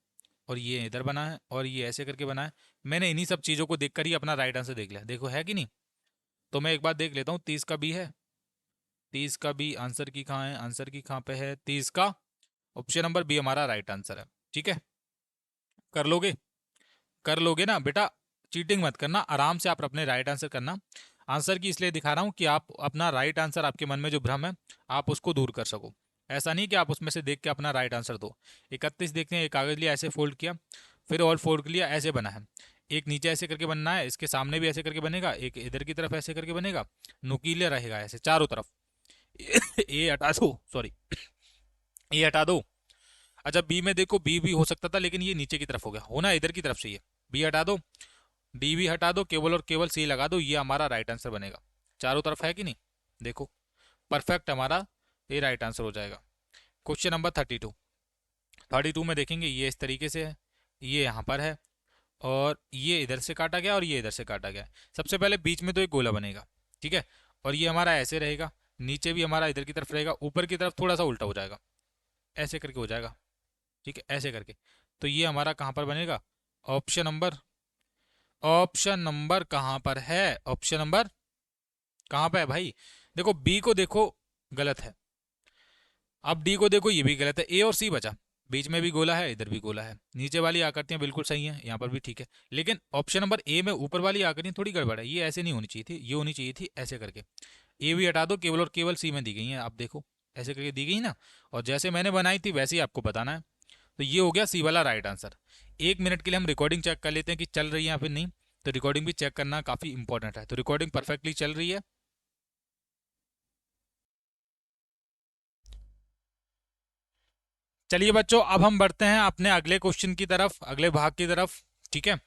और ये इधर बना है और ये ऐसे करके बना है। मैंने इन्हीं सब चीज़ों को देखकर ही अपना राइट आंसर देख लिया। देखो है कि नहीं? तो मैं एक बार देख लेता हूँ, 30 का बी है, 30 का बी आंसर की कहाँ है, आंसर की कहाँ पे है, 30 का ऑप्शन नंबर बी हमारा राइट आंसर है। ठीक है, कर लोगे? कर लोगे ना बेटा? चीटिंग मत करना, आराम से आप अपने राइट आंसर करना। आंसर की इसलिए दिखा रहा हूँ कि आप अपना राइट आंसर, आपके मन में जो भ्रम है आप उसको दूर कर सको। ऐसा नहीं कि आप उसमें से देख के अपना राइट आंसर दो। 31 देखते हैं, एक कागज लिया, ऐसे फोल्ड किया, फिर और फोल्ड लिया, ऐसे बना है। एक नीचे ऐसे करके बनना है, इसके सामने भी ऐसे करके बनेगा, एक इधर की तरफ ऐसे करके बनेगा, नुकीला रहेगा ऐसे चारों तरफ। ए हटा दो, सॉरी, ए हटा दो। अच्छा बी में देखो, बी भी हो सकता था लेकिन ये नीचे की तरफ हो गया, होना इधर की तरफ से। ये बी हटा दो, डी भी हटा दो, केवल और केवल सी लगा दो, ये हमारा राइट आंसर बनेगा। चारों तरफ है कि नहीं? देखो परफेक्ट, हमारा ये राइट आंसर हो जाएगा। Question number 32। 32 में देखेंगे ये इस तरीके से है, ये यहाँ पर है और ये इधर से काटा गया और ये इधर से काटा गया। सबसे पहले बीच में तो एक गोला बनेगा, ठीक है, और ये हमारा ऐसे रहेगा, नीचे भी हमारा इधर की तरफ रहेगा, ऊपर की तरफ थोड़ा सा उल्टा हो जाएगा, ऐसे करके हो जाएगा। ठीक है, ऐसे करके। तो ये हमारा कहाँ पर बनेगा? ऑप्शन नंबर, ऑप्शन नंबर कहाँ पर है? ऑप्शन नंबर कहाँ पे है भाई? देखो बी को देखो, गलत है। अब डी को देखो, ये भी गलत है। ए और सी बचा, बीच में भी गोला है, इधर भी गोला है, नीचे वाली आकृतियां बिल्कुल सही हैं, यहाँ पर भी ठीक है। लेकिन ऑप्शन नंबर ए में ऊपर वाली आकृतियां थोड़ी गड़बड़ है, ये ऐसे नहीं होनी चाहिए थी, ये होनी चाहिए थी ऐसे करके। ए भी हटा दो, केवल और केवल सी में दी गई है, आप देखो ऐसे करके दी गई ना, और जैसे मैंने बनाई थी वैसे ही आपको बताना है। तो ये हो गया सी वाला राइट आंसर। 1 मिनट के लिए हम रिकॉर्डिंग चेक कर लेते हैं कि चल रही है या फिर नहीं। तो रिकॉर्डिंग भी चेक करना काफ़ी इंपॉर्टेंट है। तो रिकॉर्डिंग परफेक्टली चल रही है। चलिए बच्चों, अब हम बढ़ते हैं अपने अगले क्वेश्चन की तरफ, अगले भाग की तरफ। ठीक है,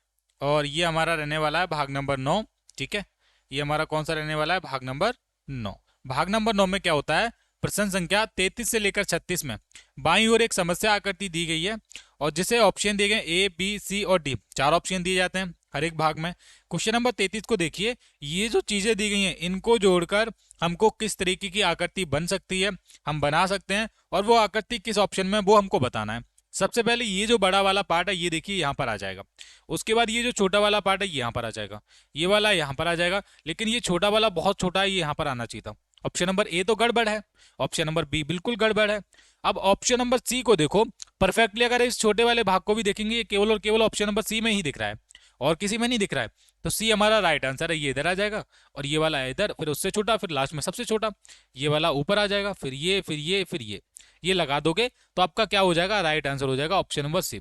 और ये हमारा रहने वाला है भाग नंबर 9। ठीक है, ये हमारा कौन सा रहने वाला है? भाग नंबर 9। भाग नंबर 9 में क्या होता है? प्रश्न संख्या 33 से लेकर 36 में बाईं ओर एक समस्या आकृति दी गई है और जिसे ऑप्शन दिए गए ए, बी, सी और डी, 4 ऑप्शन दिए जाते हैं हर एक भाग में। क्वेश्चन नंबर 33 को देखिए, ये जो चीजें दी गई हैं इनको जोड़कर हमको किस तरीके की आकृति बन सकती है, हम बना सकते हैं, और वो आकृति किस ऑप्शन में, वो हमको बताना है। सबसे पहले ये जो बड़ा वाला पार्ट है ये देखिए यहाँ पर आ जाएगा, उसके बाद ये जो छोटा वाला पार्ट है ये यहाँ पर आ जाएगा, ये वाला यहाँ पर आ जाएगा, लेकिन ये छोटा वाला बहुत छोटा है, ये यहाँ पर आना चाहिए था। ऑप्शन नंबर ए तो गड़बड़ है, ऑप्शन नंबर बी बिल्कुल गड़बड़ है। अब ऑप्शन नंबर सी को देखो परफेक्टली, अगर इस छोटे वाले भाग को भी देखेंगे ये केवल और केवल ऑप्शन नंबर सी में ही दिख रहा है और किसी में नहीं दिख रहा है। तो सी हमारा राइट आंसर है, ये इधर आ जाएगा और ये वाला इधर, फिर उससे छोटा, फिर लास्ट में सबसे छोटा, ये वाला ऊपर आ जाएगा, फिर ये, फिर ये, फिर ये लगा दोगे तो आपका क्या हो जाएगा? राइट आंसर हो जाएगा ऑप्शन नंबर सी।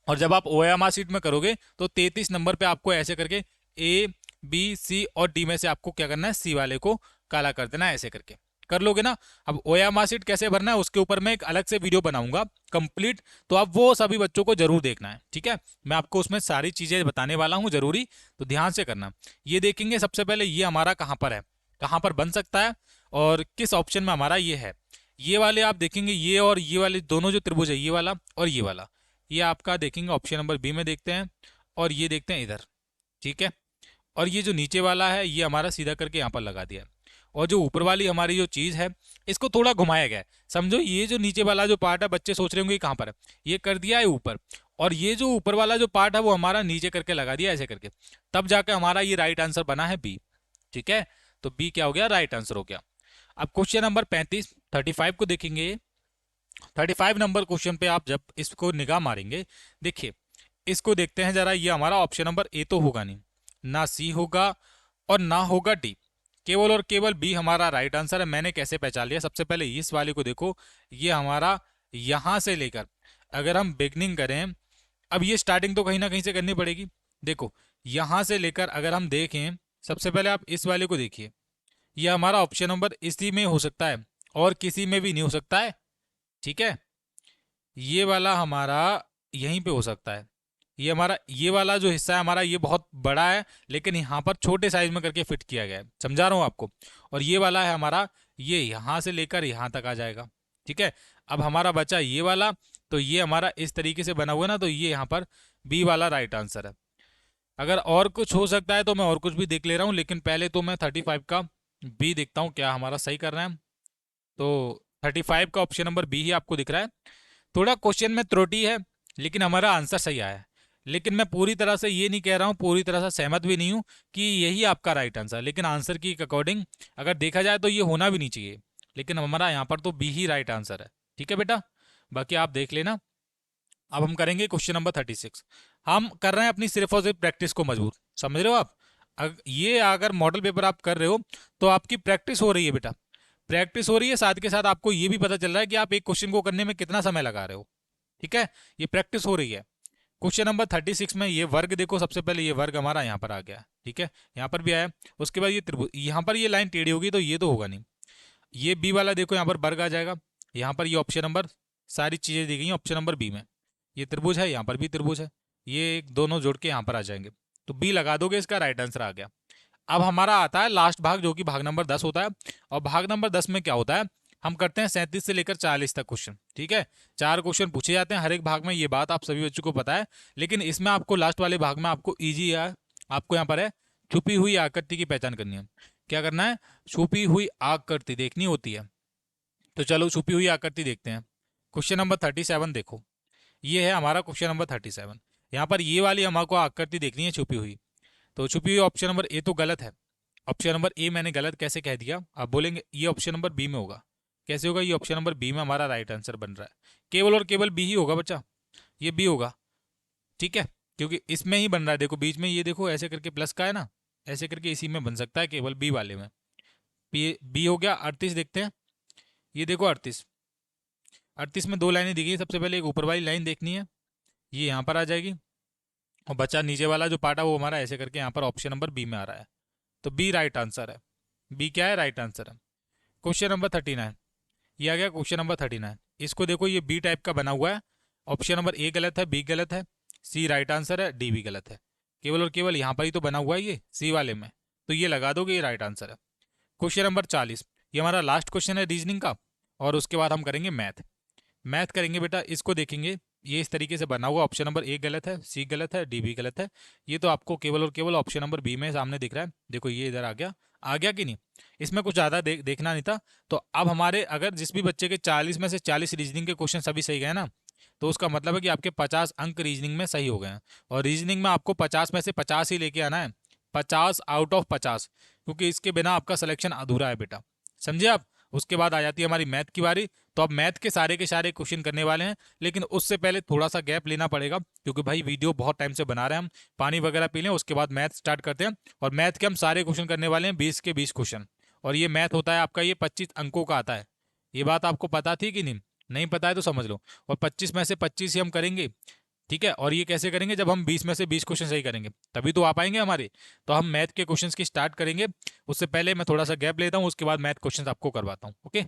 और जब आप ओएमआर सीट में करोगे तो 33 नंबर पे आपको ऐसे करके ए, बी, सी और डी में से आपको क्या करना है? सी वाले को काला कर देना है, ऐसे करके कर लोगे ना। अब ओएमआर सीट कैसे भरना है उसके ऊपर मैं एक अलग से वीडियो बनाऊंगा कंप्लीट, तो आप वो सभी बच्चों को जरूर देखना है। ठीक है, मैं आपको उसमें सारी चीजें बताने वाला हूँ जरूरी, तो ध्यान से करना। ये देखेंगे सबसे पहले ये हमारा कहाँ पर है, कहाँ पर बन सकता है और किस ऑप्शन में हमारा ये है। ये वाले आप देखेंगे, ये और ये वाले दोनों जो त्रिभुज है, ये वाला और ये वाला, ये आपका देखेंगे ऑप्शन नंबर बी में देखते हैं, और ये देखते हैं इधर। ठीक है, और ये जो नीचे वाला है ये हमारा सीधा करके यहाँ पर लगा दिया, और जो ऊपर वाली हमारी जो चीज़ है इसको थोड़ा घुमाया गया है। समझो ये जो नीचे वाला जो पार्ट है, बच्चे सोच रहे होंगे कहाँ पर है, ये कर दिया है ऊपर, और ये जो ऊपर वाला जो पार्ट है वो हमारा नीचे करके लगा दिया ऐसे करके, तब जाकर हमारा ये राइट आंसर बना है बी। ठीक है, तो बी क्या हो गया? राइट आंसर हो गया। अब क्वेश्चन नंबर 35, 35 को देखेंगे। 35 नंबर क्वेश्चन पे आप जब इसको निगाह मारेंगे, देखिए इसको देखते हैं जरा, ये हमारा ऑप्शन नंबर ए तो होगा नहीं, ना सी होगा और ना होगा डी, केवल और केवल बी हमारा राइट आंसर है। मैंने कैसे पहचान लिया? सबसे पहले इस वाले को देखो, ये हमारा यहां से लेकर अगर हम बिगनिंग करें, अब ये स्टार्टिंग तो कहीं ना कहीं से करनी पड़ेगी। देखो यहां से लेकर अगर हम देखें, सबसे पहले आप इस वाले को देखिए, ये हमारा ऑप्शन नंबर इसी में हो सकता है और किसी में भी नहीं हो सकता है। ठीक है, ये वाला हमारा यहीं पे हो सकता है, ये हमारा ये वाला जो हिस्सा है हमारा ये बहुत बड़ा है, लेकिन यहाँ पर छोटे साइज में करके फिट किया गया है, समझा रहा हूँ आपको। और ये वाला है हमारा, ये यहाँ से लेकर यहाँ तक आ जाएगा। ठीक है, अब हमारा बचा ये वाला, तो ये हमारा इस तरीके से बना हुआ है ना, तो ये यहाँ पर बी वाला राइट आंसर है। अगर और कुछ हो सकता है तो मैं और कुछ भी देख ले रहा हूँ, लेकिन पहले तो मैं 35 का बी देखता हूँ क्या हमारा सही कर रहे हैं। तो 35 का ऑप्शन नंबर बी ही आपको दिख रहा है। थोड़ा क्वेश्चन में त्रुटि है, लेकिन हमारा आंसर सही आया है। लेकिन मैं पूरी तरह से ये नहीं कह रहा हूँ, पूरी तरह से सहमत भी नहीं हूँ कि यही आपका राइट आंसर, लेकिन आंसर की अकॉर्डिंग अगर देखा जाए तो ये होना भी नहीं चाहिए, लेकिन हमारा यहाँ पर तो बी ही राइट आंसर है। ठीक है बेटा, बाकी आप देख लेना। अब हम करेंगे क्वेश्चन नंबर 36। हम कर रहे हैं अपनी सिर्फ और सिर्फ प्रैक्टिस को मजबूत, समझ रहे हो आप। ये अगर मॉडल पेपर आप कर रहे हो तो आपकी प्रैक्टिस हो रही है बेटा, प्रैक्टिस हो रही है, साथ के साथ आपको ये भी पता चल रहा है कि आप एक क्वेश्चन को करने में कितना समय लगा रहे हो। ठीक है, ये प्रैक्टिस हो रही है। क्वेश्चन नंबर 36 में ये वर्ग देखो, सबसे पहले ये वर्ग हमारा यहाँ पर आ गया। ठीक है, यहाँ पर भी आया। उसके बाद ये त्रिभुज, यहाँ पर ये लाइन टेढ़ी होगी तो ये तो होगा नहीं। ये बी वाला देखो, यहाँ पर वर्ग आ जाएगा। यहाँ पर ये ऑप्शन नंबर, सारी चीजें दी गई हैं ऑप्शन नंबर बी में। ये त्रिभुज है, यहाँ पर भी त्रिभुज है, ये दोनों जोड़ के यहाँ पर आ जाएंगे, तो बी लगा दोगे, इसका राइट आंसर आ गया। अब हमारा आता है लास्ट भाग, जो कि भाग नंबर 10 होता है। और भाग नंबर 10 में क्या होता है, हम करते हैं 37 से लेकर 40 तक क्वेश्चन। ठीक है, 4 क्वेश्चन पूछे जाते हैं हर एक भाग में, ये बात आप सभी बच्चों को पता है। लेकिन इसमें आपको लास्ट वाले भाग में आपको ईजी है, आपको यहाँ पर है छुपी हुई आकृति की पहचान करनी है। क्या करना है, छुपी हुई आकृति देखनी होती है। तो चलो छुपी हुई आकृति देखते हैं। क्वेश्चन नंबर 37 देखो, ये है हमारा क्वेश्चन नंबर 37। यहाँ पर ये वाली हमको आकृति देखनी है छुपी हुई। तो छुपी हुई ऑप्शन नंबर ए तो गलत है। ऑप्शन नंबर ए मैंने गलत कैसे कह दिया, आप बोलेंगे ये ऑप्शन नंबर बी में होगा। कैसे होगा, ये ऑप्शन नंबर बी में हमारा राइट आंसर बन रहा है। केवल और केवल बी ही होगा बच्चा, ये बी होगा। ठीक है, क्योंकि इसमें ही बन रहा है, देखो बीच में ये देखो ऐसे करके प्लस का है ना, ऐसे करके इसी में बन सकता है, केवल बी वाले में। बी हो गया। 38 देखते हैं, ये देखो 38, 38 में 2 लाइनें दी गई। सबसे पहले एक ऊपर वाली लाइन देखनी है, ये यहाँ पर आ जाएगी, और बच्चा नीचे वाला जो पार्ट है वो हमारा ऐसे करके यहाँ पर ऑप्शन नंबर बी में आ रहा है। तो बी राइट आंसर है, बी क्या है, राइट आंसर है। क्वेश्चन नंबर 39, ये आ गया क्वेश्चन नंबर 39। इसको देखो, ये बी टाइप का बना हुआ है। ऑप्शन नंबर ए गलत है, बी गलत है, सी राइट आंसर है, डी भी गलत है। केवल और केवल यहाँ पर ही तो बना हुआ है ये सी वाले में, तो ये लगा दोगे, ये राइट आंसर है। क्वेश्चन नंबर 40, ये हमारा लास्ट क्वेश्चन है रीजनिंग का, और उसके बाद हम करेंगे मैथ। मैथ करेंगे बेटा, इसको देखेंगे, ये इस तरीके से बना हुआ। ऑप्शन नंबर ए गलत है, सी गलत है, डी भी गलत है। ये तो आपको केवल और केवल ऑप्शन नंबर बी में सामने दिख रहा है, देखो ये इधर आ गया, आ गया कि नहीं। इसमें कुछ ज़्यादा देखना नहीं था। तो अब हमारे अगर जिस भी बच्चे के 40 में से 40 रीजनिंग के क्वेश्चन सभी सही गए ना, तो उसका मतलब है कि आपके 50 अंक रीजनिंग में सही हो गए हैं। और रीजनिंग में आपको 50 में से 50 ही लेके आना है, 50 आउट ऑफ 50, क्योंकि इसके बिना आपका सिलेक्शन अधूरा है बेटा, समझे आप। उसके बाद आ जाती है हमारी मैथ की बारी। तो अब मैथ के सारे क्वेश्चन करने वाले हैं, लेकिन उससे पहले थोड़ा सा गैप लेना पड़ेगा, क्योंकि भाई वीडियो बहुत टाइम से बना रहे हैं हम। पानी वगैरह पी लें, उसके बाद मैथ स्टार्ट करते हैं। और मैथ के हम सारे क्वेश्चन करने वाले हैं, 20 के 20 क्वेश्चन। और ये मैथ होता है आपका, ये 25 अंकों का आता है। ये बात आपको पता थी कि नहीं, नहीं पता है तो समझ लो। और 25 में से 25 ही हम करेंगे। ठीक है, और ये कैसे करेंगे, जब हम 20 में से 20 क्वेश्चन सही करेंगे तभी तो आ पाएंगे हमारे। तो हम मैथ के क्वेश्चंस की स्टार्ट करेंगे, उससे पहले मैं थोड़ा सा गैप लेता हूँ, उसके बाद मैथ क्वेश्चंस आपको करवाता हूँ। ओके,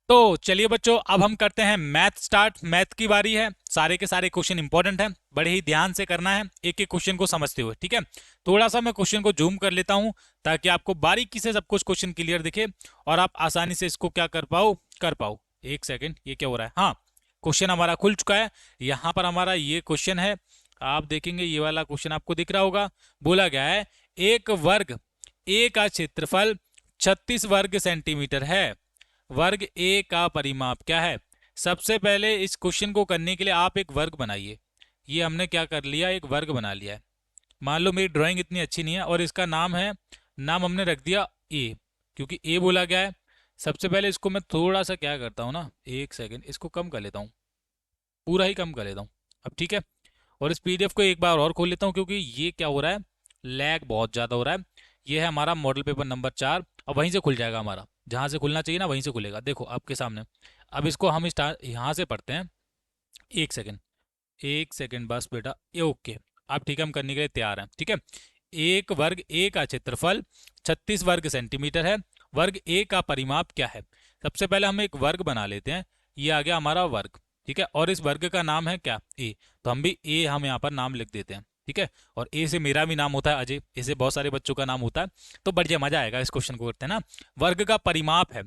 तो चलिए बच्चों, अब हम करते हैं मैथ स्टार्ट। मैथ की बारी है, सारे के सारे क्वेश्चन इंपॉर्टेंट हैं, बड़े ही ध्यान से करना है एक एक क्वेश्चन को समझते हुए। ठीक है, थोड़ा सा मैं क्वेश्चन को जूम कर लेता हूं, ताकि आपको बारीकी से सब कुछ क्वेश्चन क्लियर दिखे और आप आसानी से इसको क्या कर पाओ। एक सेकेंड, ये क्या हो रहा है, हाँ क्वेश्चन हमारा खुल चुका है। यहाँ पर हमारा ये क्वेश्चन है, आप देखेंगे ये वाला क्वेश्चन आपको दिख रहा होगा। बोला गया है एक वर्ग ए का क्षेत्रफल 36 वर्ग सेंटीमीटर है, वर्ग ए का परिमाप क्या है। सबसे पहले इस क्वेश्चन को करने के लिए आप एक वर्ग बनाइए। ये हमने क्या कर लिया, एक वर्ग बना लिया है। मान लो मेरी ड्राइंग इतनी अच्छी नहीं है, और इसका नाम है, नाम हमने रख दिया ए, क्योंकि ए बोला गया है। सबसे पहले इसको मैं थोड़ा सा क्या करता हूँ ना, एक सेकेंड, इसको कम कर लेता हूँ, पूरा ही कम कर लेता हूँ। अब ठीक है, और इस पीडीएफ को एक बार और खोल लेता हूँ, क्योंकि ये क्या हो रहा है, लैग बहुत ज़्यादा हो रहा है। ये है हमारा मॉडल पेपर नंबर 4, और वहीं से खुल जाएगा हमारा, जहाँ से खुलना चाहिए ना वहीं से खुलेगा, देखो आपके सामने। अब इसको हम स्टार्ट यहाँ से पढ़ते हैं। एक सेकेंड, एक सेकेंड बस बेटा, ये ओके। अब ठीक है, हम करने के लिए तैयार हैं। ठीक है, एक वर्ग ए का क्षेत्रफल 36 वर्ग सेंटीमीटर है, वर्ग ए का परिमाप क्या है। सबसे पहले हम एक वर्ग बना लेते हैं, ये आ गया हमारा वर्ग। ठीक है, और इस वर्ग का नाम है क्या, ए, तो हम भी ए हम यहाँ पर नाम लिख देते हैं। ठीक है, और ए से मेरा भी नाम होता है अजय, ऐसे बहुत सारे बच्चों का नाम होता है, तो बढ़िया मजा आएगा इस क्वेश्चन को करते हैं ना। वर्ग का परिमाप है,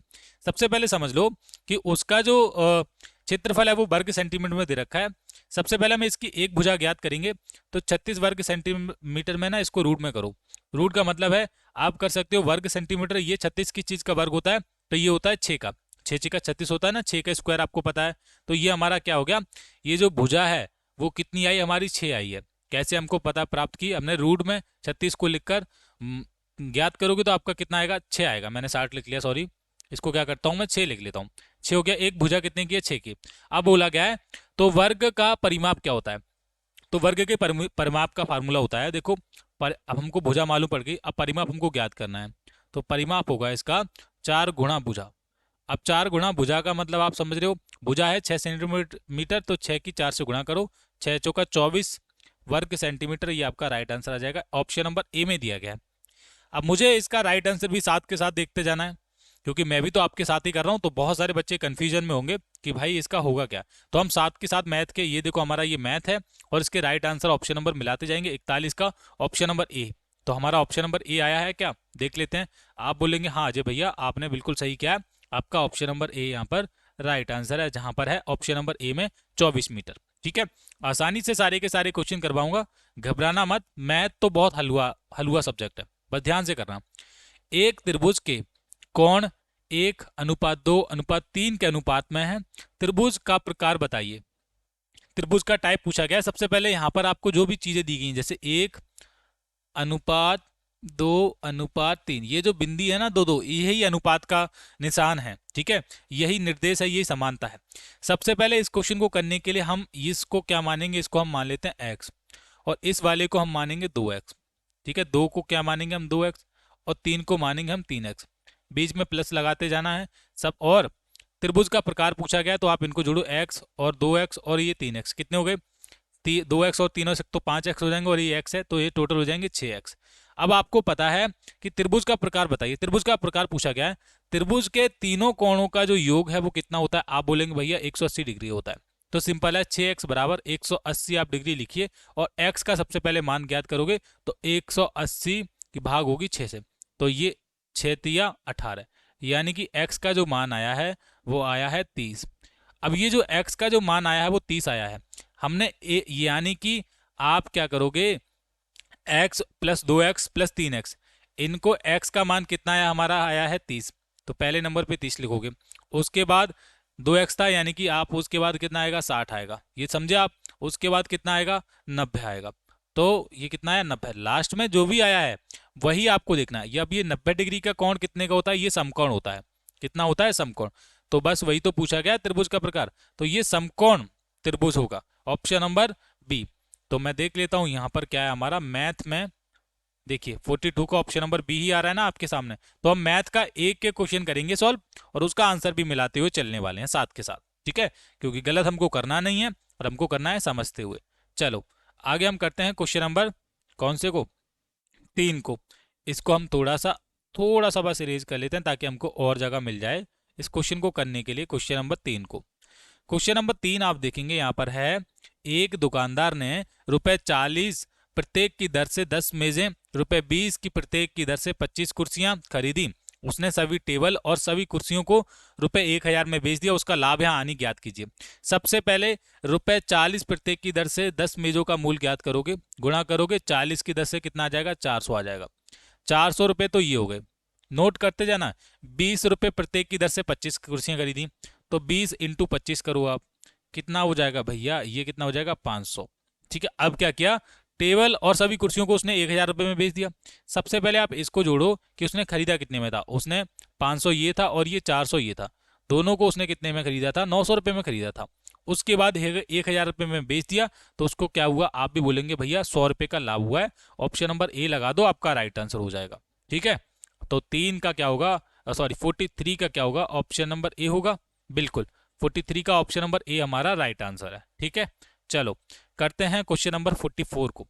सबसे पहले समझ लो कि उसका जो क्षेत्रफल है वो वर्ग सेंटीमीटर में दे रखा है। सबसे पहले हम इसकी एक भुजा ज्ञात करेंगे, तो 36 वर्ग सेंटीमीटर में ना इसको रूट में करो। रूट का मतलब है आप कर सकते हो वर्ग सेंटीमीटर, ये 36 की चीज का वर्ग होता है, तो ये होता है 6 का, 6 का 36 होता है ना, 6 का स्क्वायर आपको पता है। तो ये हमारा क्या हो गया, ये जो भुजा है वो कितनी आई हमारी, 6 आई है। कैसे हमको पता प्राप्त की, हमने रूट में 36 को लिखकर ज्ञात करोगे तो आपका कितना आएगा, 6 आएगा। मैंने 60 लिख लिया, सॉरी, इसको क्या करता हूँ मैं 6 लिख लेता हूँ। 6 हो गया। एक भुजा कितने की है, 6 की। अब बोला गया है तो वर्ग का परिमाप क्या होता है, तो वर्ग के परिमाप का फार्मूला होता है, देखो अब हमको भुजा मालूम पड़ गई, अब परिमाप हमको ज्ञात करना है। तो परिमाप होगा इसका 4 गुणा भुजा। अब 4 गुणा भुजा का मतलब आप समझ रहे हो, भुजा है 6 सेंटीमीटर, तो 6 की 4 से गुणा करो, 6 चौका 24 वर्ग सेंटीमीटर, ये आपका राइट आंसर आ जाएगा। ऑप्शन नंबर ए में दिया गया है। अब मुझे इसका राइट आंसर भी साथ के साथ देखते जाना है, क्योंकि मैं भी तो आपके साथ ही कर रहा हूं, तो बहुत सारे बच्चे कंफ्यूजन में होंगे कि भाई इसका होगा क्या। तो हम साथ के साथ मैथ के, ये देखो हमारा ये मैथ है और इसके राइट आंसर ऑप्शन नंबर मिलाते जाएंगे। 41 का ऑप्शन नंबर ए, तो हमारा ऑप्शन नंबर ए आया है क्या, देख लेते हैं। आप बोलेंगे हाँ अजय भैया आपने बिल्कुल सही किया है, आपका ऑप्शन नंबर ए यहाँ पर राइट आंसर है, जहां पर है ऑप्शन नंबर ए में 24 मीटर। ठीक है, आसानी से सारे के सारे क्वेश्चन करवाऊंगा, घबराना मत। मैथ तो बहुत हलवा हलवा सब्जेक्ट है, बस ध्यान से करना। एक त्रिभुज के कोण 1:2:3 के अनुपात में है, त्रिभुज का प्रकार बताइए। त्रिभुज का टाइप पूछा गया है। सबसे पहले यहां पर आपको जो भी चीजें दी गई जैसे 1:2:3, ये जो बिंदी है ना 2 2, यही अनुपात का निशान है। ठीक है, यही निर्देश है, यही समानता है। सबसे पहले इस क्वेश्चन को करने के लिए हम इसको क्या मानेंगे, इसको हम मान लेते हैं x, और इस वाले को हम मानेंगे 2x। ठीक है, 2 को क्या मानेंगे हम 2x, और 3 को मानेंगे हम 3x। बीच में प्लस लगाते जाना है सब। और त्रिभुज का प्रकार पूछा गया तो आप इनको जोड़ो, x और 2x और ये 3x, कितने हो गए, 2x और 3 तो 5x हो जाएंगे, और ये x है तो ये टोटल हो जाएंगे 6x। अब आपको पता है कि त्रिभुज का प्रकार बताइए, त्रिभुज का प्रकार पूछा गया है। त्रिभुज के तीनों कोणों का जो योग है वो कितना होता है, आप बोलेंगे भैया 180 डिग्री होता है। तो सिंपल है, 6x बराबर 180 आप डिग्री लिखिए, और x का सबसे पहले मान ज्ञात करोगे तो 180 की भाग होगी 6 से, तो ये 6 तिया 18, यानी कि x का जो मान आया है वो आया है 30। अब ये जो x का जो मान आया है वो 30 आया है, हमने यानी कि आप क्या करोगे, x plus 2x plus 3x, इनको x का मान कितना आया, हमारा आया है 30, तो पहले नंबर पे 30 लिखोगे। उसके बाद 2x था, यानी कि आप उसके बाद कितना आएगा, 60 आएगा, ये समझे आप। उसके बाद कितना आएगा, 90 आएगा, तो ये कितना आया, 90। लास्ट में जो भी आया है वही आपको देखना है। अब ये 90 डिग्री का कोण कितने का होता है, ये समकोण होता है। कितना होता है, समकोण। तो बस वही तो पूछा गया त्रिभुज का प्रकार, तो ये समकोण त्रिभुज होगा, ऑप्शन नंबर बी। तो मैं देख लेता हूं यहां पर क्या है हमारा मैथ में, देखिए 42 का ऑप्शन नंबर बी ही आ रहा है ना आपके सामने। तो हम मैथ का एक के क्वेश्चन करेंगे सॉल्व, और उसका आंसर भी मिलाते हुए चलने वाले हैं साथ के साथ। ठीक है, क्योंकि गलत हमको करना नहीं है और हमको करना है समझते हुए। चलो आगे हम करते हैं क्वेश्चन नंबर कौन से को, 3 को। इसको हम थोड़ा सा बस इरेज कर लेते हैं ताकि हमको और जगह मिल जाए इस क्वेश्चन को करने के लिए। क्वेश्चन नंबर 3 को, क्वेश्चन नंबर 3 आप देखेंगे यहाँ पर है, एक दुकानदार ने ₹40 प्रत्येक की दर से 10 मेजें, ₹20 की प्रत्येक की दर से 25 कुर्सियां खरीदी। उसने सभी टेबल और सभी कुर्सियों को ₹1000 में बेच दिया, उसका लाभ यहाँ हानि ज्ञात कीजिए। सबसे पहले ₹40 प्रत्येक की दर से 10 मेजों का मूल्य ज्ञात करोगे, गुणा करोगे 40 की दर से कितना आ जाएगा, 400 आ जाएगा। 400 रुपये तो ये हो गए, नोट करते जाना। 20 रुपये प्रत्येक की दर से 25 कुर्सियां खरीदी, तो 20 इंटू 25 करो आप, कितना हो जाएगा भैया, ये कितना हो जाएगा, 500। ठीक है, अब क्या किया, टेबल और सभी कुर्सियों को उसने 1000 रुपये में बेच दिया। सबसे पहले आप इसको जोड़ो कि उसने खरीदा कितने में था, उसने 500 ये था और ये 400 ये था, दोनों को उसने कितने में खरीदा था, 900 रुपये में खरीदा था। उसके बाद 1000 रुपये में बेच दिया, तो उसको क्या हुआ, आप भी बोलेंगे भैया 100 रुपये का लाभ हुआ है। ऑप्शन नंबर ए लगा दो, आपका राइट आंसर हो जाएगा। ठीक है, तो 3 का क्या होगा, सॉरी 43 का क्या होगा, ऑप्शन नंबर ए होगा। बिल्कुल 43 का ऑप्शन नंबर ए हमारा राइट आंसर है। ठीक है, चलो करते हैं क्वेश्चन नंबर 44 को,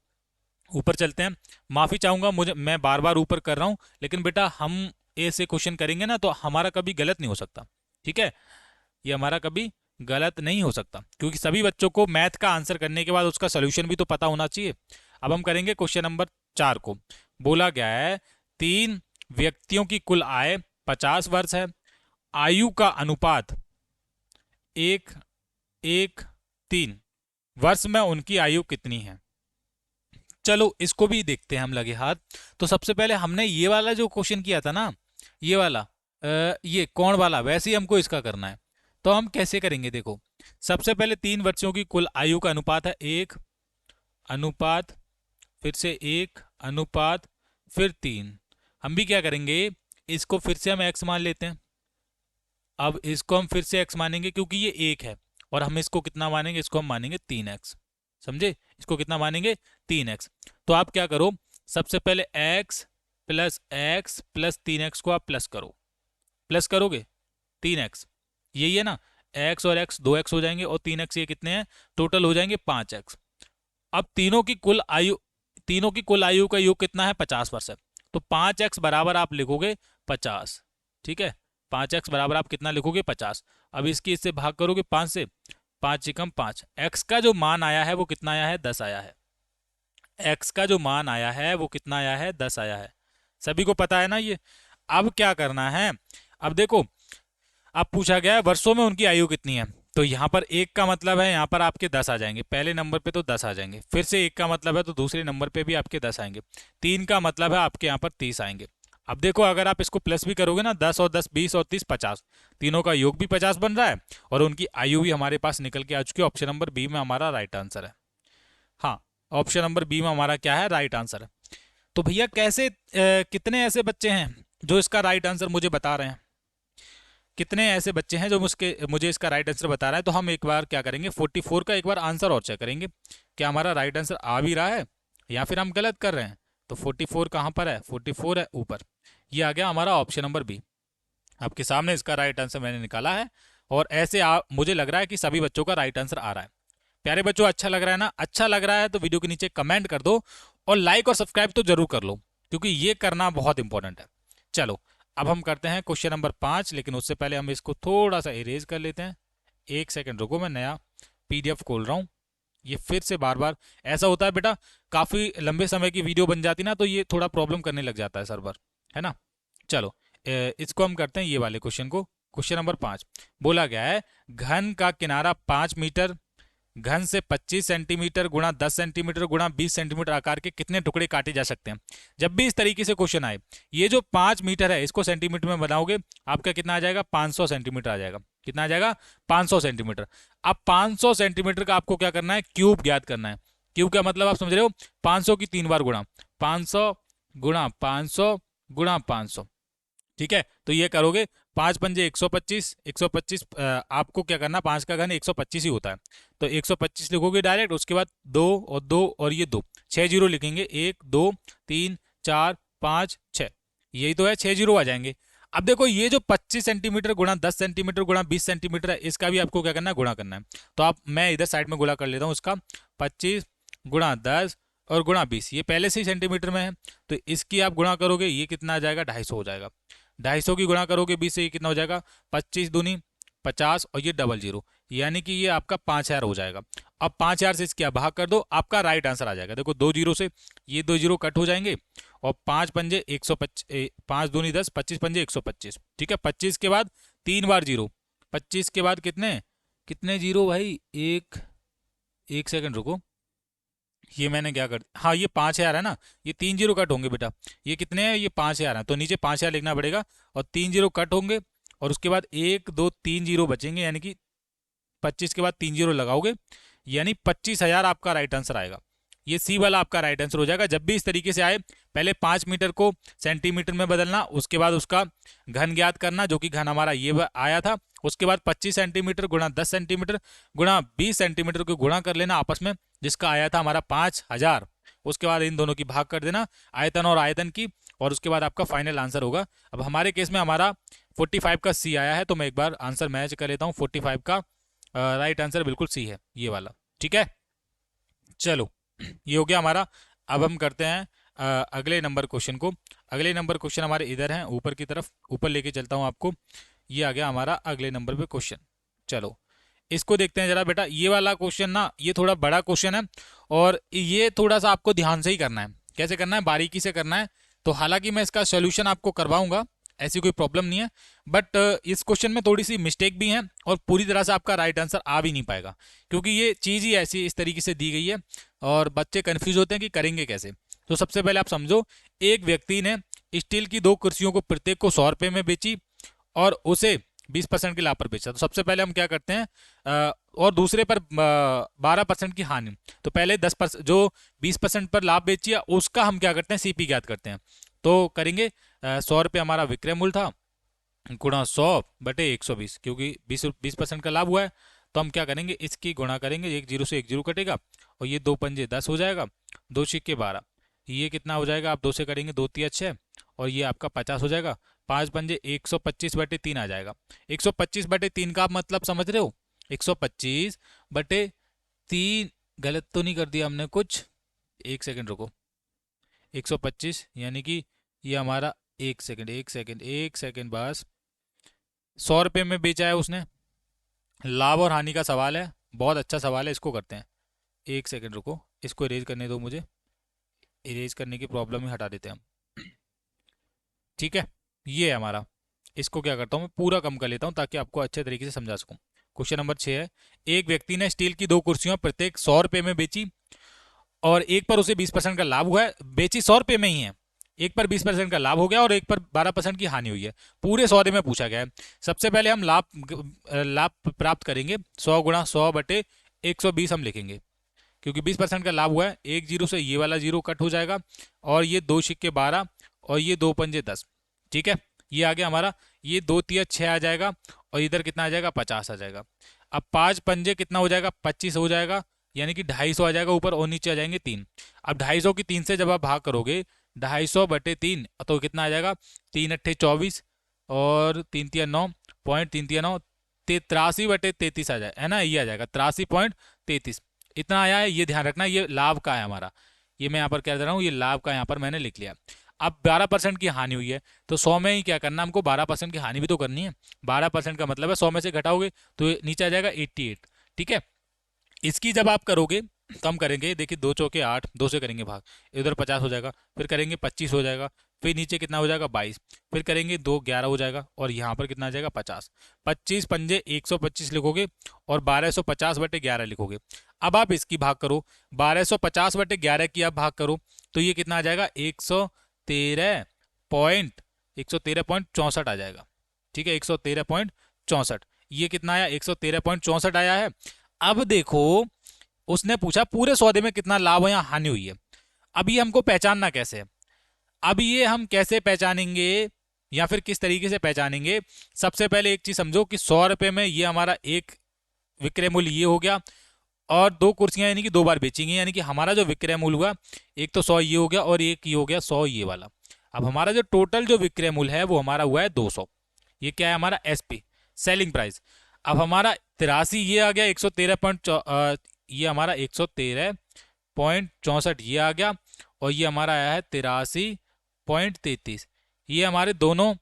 ऊपर चलते हैं। माफी चाहूंगा, मुझे मैं बार बार ऊपर कर रहा हूं, लेकिन बेटा हम ए से क्वेश्चन करेंगे ना तो हमारा कभी गलत नहीं हो सकता। ठीक है, ये हमारा कभी गलत नहीं हो सकता, क्योंकि सभी बच्चों को मैथ का आंसर करने के बाद उसका सोल्यूशन भी तो पता होना चाहिए। अब हम करेंगे क्वेश्चन नंबर 4 को। बोला गया है 3 व्यक्तियों की कुल आय 50 वर्ष है, आयु का अनुपात 1 1 3 वर्ष में उनकी आयु कितनी है। चलो इसको भी देखते हैं हम लगे हाथ। तो सबसे पहले हमने ये वाला जो क्वेश्चन किया था ना, ये वाला ये कोण वाला, वैसे ही हमको इसका करना है। तो हम कैसे करेंगे, देखो सबसे पहले 3 वर्षों की कुल आयु का अनुपात है 1 अनुपात फिर से 1 अनुपात फिर 3। हम भी क्या करेंगे, इसको फिर से हम x मान लेते हैं। अब इसको हम फिर से x मानेंगे क्योंकि ये 1 है, और हम इसको कितना मानेंगे, इसको हम मानेंगे 3x। समझे, इसको कितना मानेंगे 3x। तो आप क्या करो, सबसे पहले x प्लस 3x को आप प्लस करो, प्लस करोगे 3x, यही है ना, x और x 2x हो जाएंगे और 3x ये कितने हैं, टोटल हो जाएंगे 5x। अब तीनों की कुल आयु का योग कितना है, 50 वर्ष है। तो 5x बराबर आप लिखोगे 50, ठीक है, 5x बराबर आप कितना लिखोगे 50। अब इसकी इससे भाग करोगे 5 से, 5 एकम 5, x का जो मान आया है वो कितना आया है, 10 आया है। x का जो मान आया है वो कितना आया है, 10 आया है। सभी को पता है ना ये। अब क्या करना है, अब देखो अब पूछा गया है वर्षों में उनकी आयु कितनी है। तो यहाँ पर 1 का मतलब है यहाँ पर आपके 10 आ जाएंगे, पहले नंबर पे तो 10 आ जाएंगे, फिर से 1 का मतलब है तो दूसरे नंबर पे भी आपके 10 आएंगे, 3 का मतलब है आपके यहाँ पर 30 आएंगे। अब देखो अगर आप इसको प्लस भी करोगे ना, 10 और 10 20 और 30 50, तीनों का योग भी 50 बन रहा है और उनकी आयु भी हमारे पास निकल के आ चुकी है। ऑप्शन नंबर बी में हमारा राइट आंसर है। हाँ, ऑप्शन नंबर बी में हमारा क्या है, राइट आंसर है। तो भैया कैसे कितने ऐसे बच्चे हैं जो इसका राइट आंसर मुझे बता रहे हैं, कितने ऐसे बच्चे हैं जो मुझे इसका राइट आंसर बता रहा है। तो हम एक बार क्या करेंगे, 44 का एक बार आंसर और चेक करेंगे, क्या हमारा राइट आंसर आ भी रहा है या फिर हम गलत कर रहे हैं। तो 44 कहाँ पर है, 44 है ऊपर, ये आ गया हमारा ऑप्शन नंबर बी। आपके सामने इसका राइट आंसर मैंने निकाला है, और ऐसे मुझे लग रहा है कि सभी बच्चों का राइट आंसर आ रहा है। प्यारे बच्चों, अच्छा लग रहा है ना, अच्छा लग रहा है तो वीडियो के नीचे कमेंट कर दो और लाइक और सब्सक्राइब तो जरूर कर लो, क्योंकि ये करना बहुत इंपॉर्टेंट है। चलो अब हम करते हैं क्वेश्चन नंबर 5, लेकिन उससे पहले हम इसको थोड़ा सा इरेज कर लेते हैं। 1 सेकंड रुको, मैं नया PDF खोल रहा हूँ। ये फिर से बार बार ऐसा होता है बेटा, काफ़ी लंबे समय की वीडियो बन जाती ना तो ये थोड़ा प्रॉब्लम करने लग जाता है सर्वर, है ना। चलो इसको हम करते हैं ये वाले क्वेश्चन को। क्वेश्चन नंबर 5 बोला गया है, घन का किनारा 5 मीटर, घन से 25 सेंटीमीटर गुणा 10 सेंटीमीटर गुणा 20 सेंटीमीटर आकार के कितने टुकड़े काटे जा सकते हैं। जब भी इस तरीके से क्वेश्चन आए, ये जो 5 मीटर है इसको सेंटीमीटर में बनाओगे, आपका कितना आ जाएगा, 500 सेंटीमीटर आ जाएगा। कितना आ जाएगा, 500 सेंटीमीटर। अब 500 सेंटीमीटर का आपको क्या करना है, क्यूब ज्ञात करना है। क्यूब का मतलब आप समझ रहे हो, 500 की 3 बार गुणा, 500 गुणा 500 गुणा 500, ठीक है। तो ये करोगे 5 पंजे 125, 125 आपको क्या करना, 5 का घन 125 ही होता है, तो 125 लिखोगे डायरेक्ट। उसके बाद 2 और 2 और ये 2, 6 जीरो लिखेंगे, 1 2 3 4 5 6, यही तो है, 6 जीरो आ जाएंगे। अब देखो ये जो 25 सेंटीमीटर गुणा 10 सेंटीमीटर गुणा 20 सेंटीमीटर है, इसका भी आपको क्या करना है, गुणा करना है। तो आप मैं इधर साइड में गुणा कर लेता हूँ उसका, 25 गुणा 10 और गुणा 20, ये पहले से ही सेंटीमीटर में है, तो इसकी आप गुणा करोगे, ये कितना आ जाएगा, 250 हो जाएगा। 250 की गुणा करोगे 20 से, ये कितना हो जाएगा, 25 दूनी 50 और ये डबल जीरो, यानी कि ये आपका 5000 हो जाएगा। अब 5000 से इसकी भाग कर दो, आपका राइट आंसर आ जाएगा। देखो 2 जीरो से ये 2 जीरो कट हो जाएंगे, और 5 पंजे 125, 5 दूनी 10, 25 पंजे 125, ठीक है। 25 के बाद 3 बार जीरो, 25 के बाद कितने कितने जीरो भाई, एक सेकंड रुको, ये मैंने क्या कर, हाँ ये 5000 है ना, ये 3 जीरो कट होंगे बेटा, ये कितने हैं, ये 5000 है, तो नीचे 5000 लिखना पड़ेगा, और 3 जीरो कट होंगे, और उसके बाद 1 2 3 जीरो बचेंगे, यानी कि 25 के बाद 3 जीरो लगाओगे, यानी 25,000 आपका राइट आंसर आएगा। ये सी वाला आपका राइट आंसर हो जाएगा। जब भी इस तरीके से आए, पहले 5 मीटर को सेंटीमीटर में बदलना, उसके बाद उसका घन ज्ञात करना, जो कि घन हमारा ये आया था, उसके बाद 25 सेंटीमीटर गुणा 10 सेंटीमीटर गुणा 20 सेंटीमीटर को गुणा कर लेना आपस में, जिसका आया था हमारा 5000। उसके बाद इन दोनों की भाग कर देना, आयतन और आयतन की, और उसके बाद आपका फाइनल आंसर होगा। अब हमारे केस में हमारा 45 का सी आया है, तो मैं एक बार आंसर मैच कर लेता हूँ। 45 का राइट आंसर बिल्कुल सी है, ये वाला, ठीक है। चलो ये हो गया हमारा। अब हम करते हैं अगले नंबर क्वेश्चन को। अगले नंबर क्वेश्चन हमारे इधर हैं, ऊपर की तरफ, ऊपर लेके चलता हूँ आपको। ये आ गया हमारा अगले नंबर पे क्वेश्चन। चलो इसको देखते हैं जरा बेटा। ये वाला क्वेश्चन ना, ये थोड़ा बड़ा क्वेश्चन है, और ये थोड़ा सा आपको ध्यान से ही करना है। कैसे करना है, बारीकी से करना है। तो हालांकि मैं इसका सोल्यूशन आपको करवाऊंगा, ऐसी कोई प्रॉब्लम नहीं है। बट इस क्वेश्चन में थोड़ी सी मिस्टेक भी है और पूरी तरह से आपका राइट आंसर आ भी नहीं पाएगा, क्योंकि ये चीज़ ही ऐसी इस तरीके से दी गई है और बच्चे कंफ्यूज होते हैं कि करेंगे कैसे। तो सबसे पहले आप समझो, एक व्यक्ति ने स्टील की 2 कुर्सियों को प्रत्येक को 100 रुपये में बेची और उसे 20% के लाभ पर बेचा। तो सबसे पहले हम क्या करते हैं, और दूसरे पर 12% की हानि। तो पहले 10% जो 20% पर लाभ बेची है उसका हम क्या करते हैं, सीपी ज्ञात करते हैं। तो करेंगे 100 रुपये हमारा विक्रय मूल्य था, गुणा 100/120, क्योंकि 20% का लाभ हुआ है। तो हम क्या करेंगे, इसकी गुणा करेंगे, एक जीरो से एक जीरो कटेगा और ये 2 पंजे 10 हो जाएगा, 2 सिक्के 12, ये कितना हो जाएगा, आप 2 से करेंगे 2 तिया 6 और ये आपका 50 हो जाएगा। 5 पंजे 125/3 आ जाएगा। 125/3 का आप मतलब समझ रहे हो, 125/3, गलत तो नहीं कर दिया हमने कुछ, एक सेकंड रुको। 125 यानी कि ये हमारा, एक सेकंड बस, 100 रुपये में बेचा है उसने। लाभ और हानि का सवाल है, बहुत अच्छा सवाल है, इसको करते हैं। एक सेकंड रुको, इसको इरेज करने दो मुझे, इरेज करने की प्रॉब्लम ही हटा देते हैं हम। ठीक है, ये है हमारा। इसको क्या करता हूँ मैं, पूरा कम कर लेता हूँ ताकि आपको अच्छे तरीके से समझा सकूँ। क्वेश्चन नंबर 6 है, एक व्यक्ति ने स्टील की 2 कुर्सियां प्रत्येक 100 रुपये में बेची और एक पर उसे 20% का लाभ हुआ है। बेची 100 रुपये में ही है, एक पर 20% का लाभ हो गया और एक पर 12% की हानि हुई है। पूरे सौदे में पूछा गया है। सबसे पहले हम लाभ प्राप्त करेंगे, 100 गुणा 100/120 हम लिखेंगे, क्योंकि 20% का लाभ हुआ है। एक जीरो से ये वाला जीरो कट हो जाएगा और ये 2 सिक्के 12 और ये 2 पंजे 10। ठीक है, ये आ गया हमारा, ये 2 तिया 6 आ जाएगा और इधर कितना आ जाएगा, 50 आ जाएगा। अब 5 पंजे कितना हो जाएगा, 25 हो जाएगा, यानी कि 250 आ जाएगा ऊपर और नीचे आ जाएंगे 3। अब 250 की 3 से जब आप भाग करोगे, 250/3 तो कितना आ जाएगा, 3 अट्ठे 24 और 3 तिया 9, पॉइंट 3 तिया 9, 83/33 आ जाए, है ना, ये आ जाएगा 83.33। इतना आया है, ये ध्यान रखना, ये लाभ का है हमारा। ये मैं यहाँ पर कह दे रहा हूँ, ये लाभ का यहाँ पर मैंने लिख लिया। अब 12% की हानि हुई है, तो 100 में ही क्या करना हमको, 12% की हानि भी तो करनी है। 12% का मतलब है 100 में से घटाओगे तो नीचे आ जाएगा 88। ठीक है, इसकी जब आप करोगे तो हम करेंगे, देखिए 2 चौके 8, 2 से करेंगे भाग, इधर 50 हो जाएगा, फिर करेंगे 25 हो जाएगा, फिर नीचे कितना हो जाएगा 22, फिर करेंगे 2 11 हो जाएगा और यहाँ पर कितना आ जाएगा 50। 25 पंजे 125 लिखोगे और 1250/11 लिखोगे। अब आप इसकी भाग करो, 1250/11 की आप भाग करो तो ये कितना आ जाएगा, 113.64 आ जाएगा। ठीक है, 113.64, ये कितना आया, 113.64 आया है। अब देखो, उसने पूछा पूरे सौदे में कितना लाभ या हानि हुई है। अब ये हमको पहचानना कैसे है, अब ये हम कैसे पहचानेंगे या फिर किस तरीके से पहचानेंगे। सबसे पहले एक चीज समझो कि 100 रुपये में ये हमारा एक विक्रय मूल्य ये हो गया और 2 कुर्सियां यानी कि 2 बार बेचेंगे, यानी कि हमारा जो विक्रय मूल्य हुआ, एक तो 100 ये हो गया और एक ये हो गया 100 ये वाला। अब हमारा जो टोटल जो विक्रय मूल्य है वो हमारा हुआ है 200। ये क्या है हमारा, एसपी, सेलिंग प्राइस। अब हमारा 83 ये आ गया, 113 ये हमारा 113.64 ये आ गया और ये हमारा आया है 83.33। ये हमारे दोनों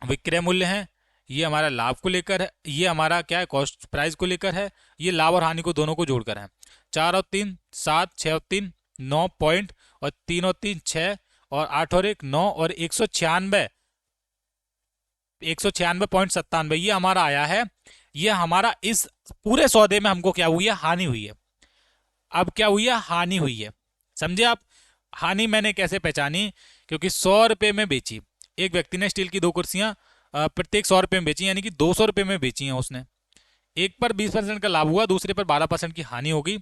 विक्रय मूल्य हैं। ये हमारा लाभ को लेकर है, ये हमारा क्या है, कॉस्ट प्राइस को लेकर है। ये लाभ और हानि को दोनों को जोड़कर है। 4 और 3 7, 6 और 3 9 पॉइंट और 3 और 3 6 और 8 और 1 9 और 196.97 ये हमारा आया है। ये हमारा इस पूरे सौदे में हमको क्या हुई है, हानि हुई है। अब क्या हुई है, हानि हुई है, समझे आप। हानि मैंने कैसे पहचानी, क्योंकि 100 रुपये में बेची, एक व्यक्ति ने स्टील की 2 कुर्सियां प्रत्येक 100 रुपये में बेची, यानी कि 200 रुपये में बेची हैं उसने। एक पर 20% का लाभ हुआ, दूसरे पर 12% की हानि होगी,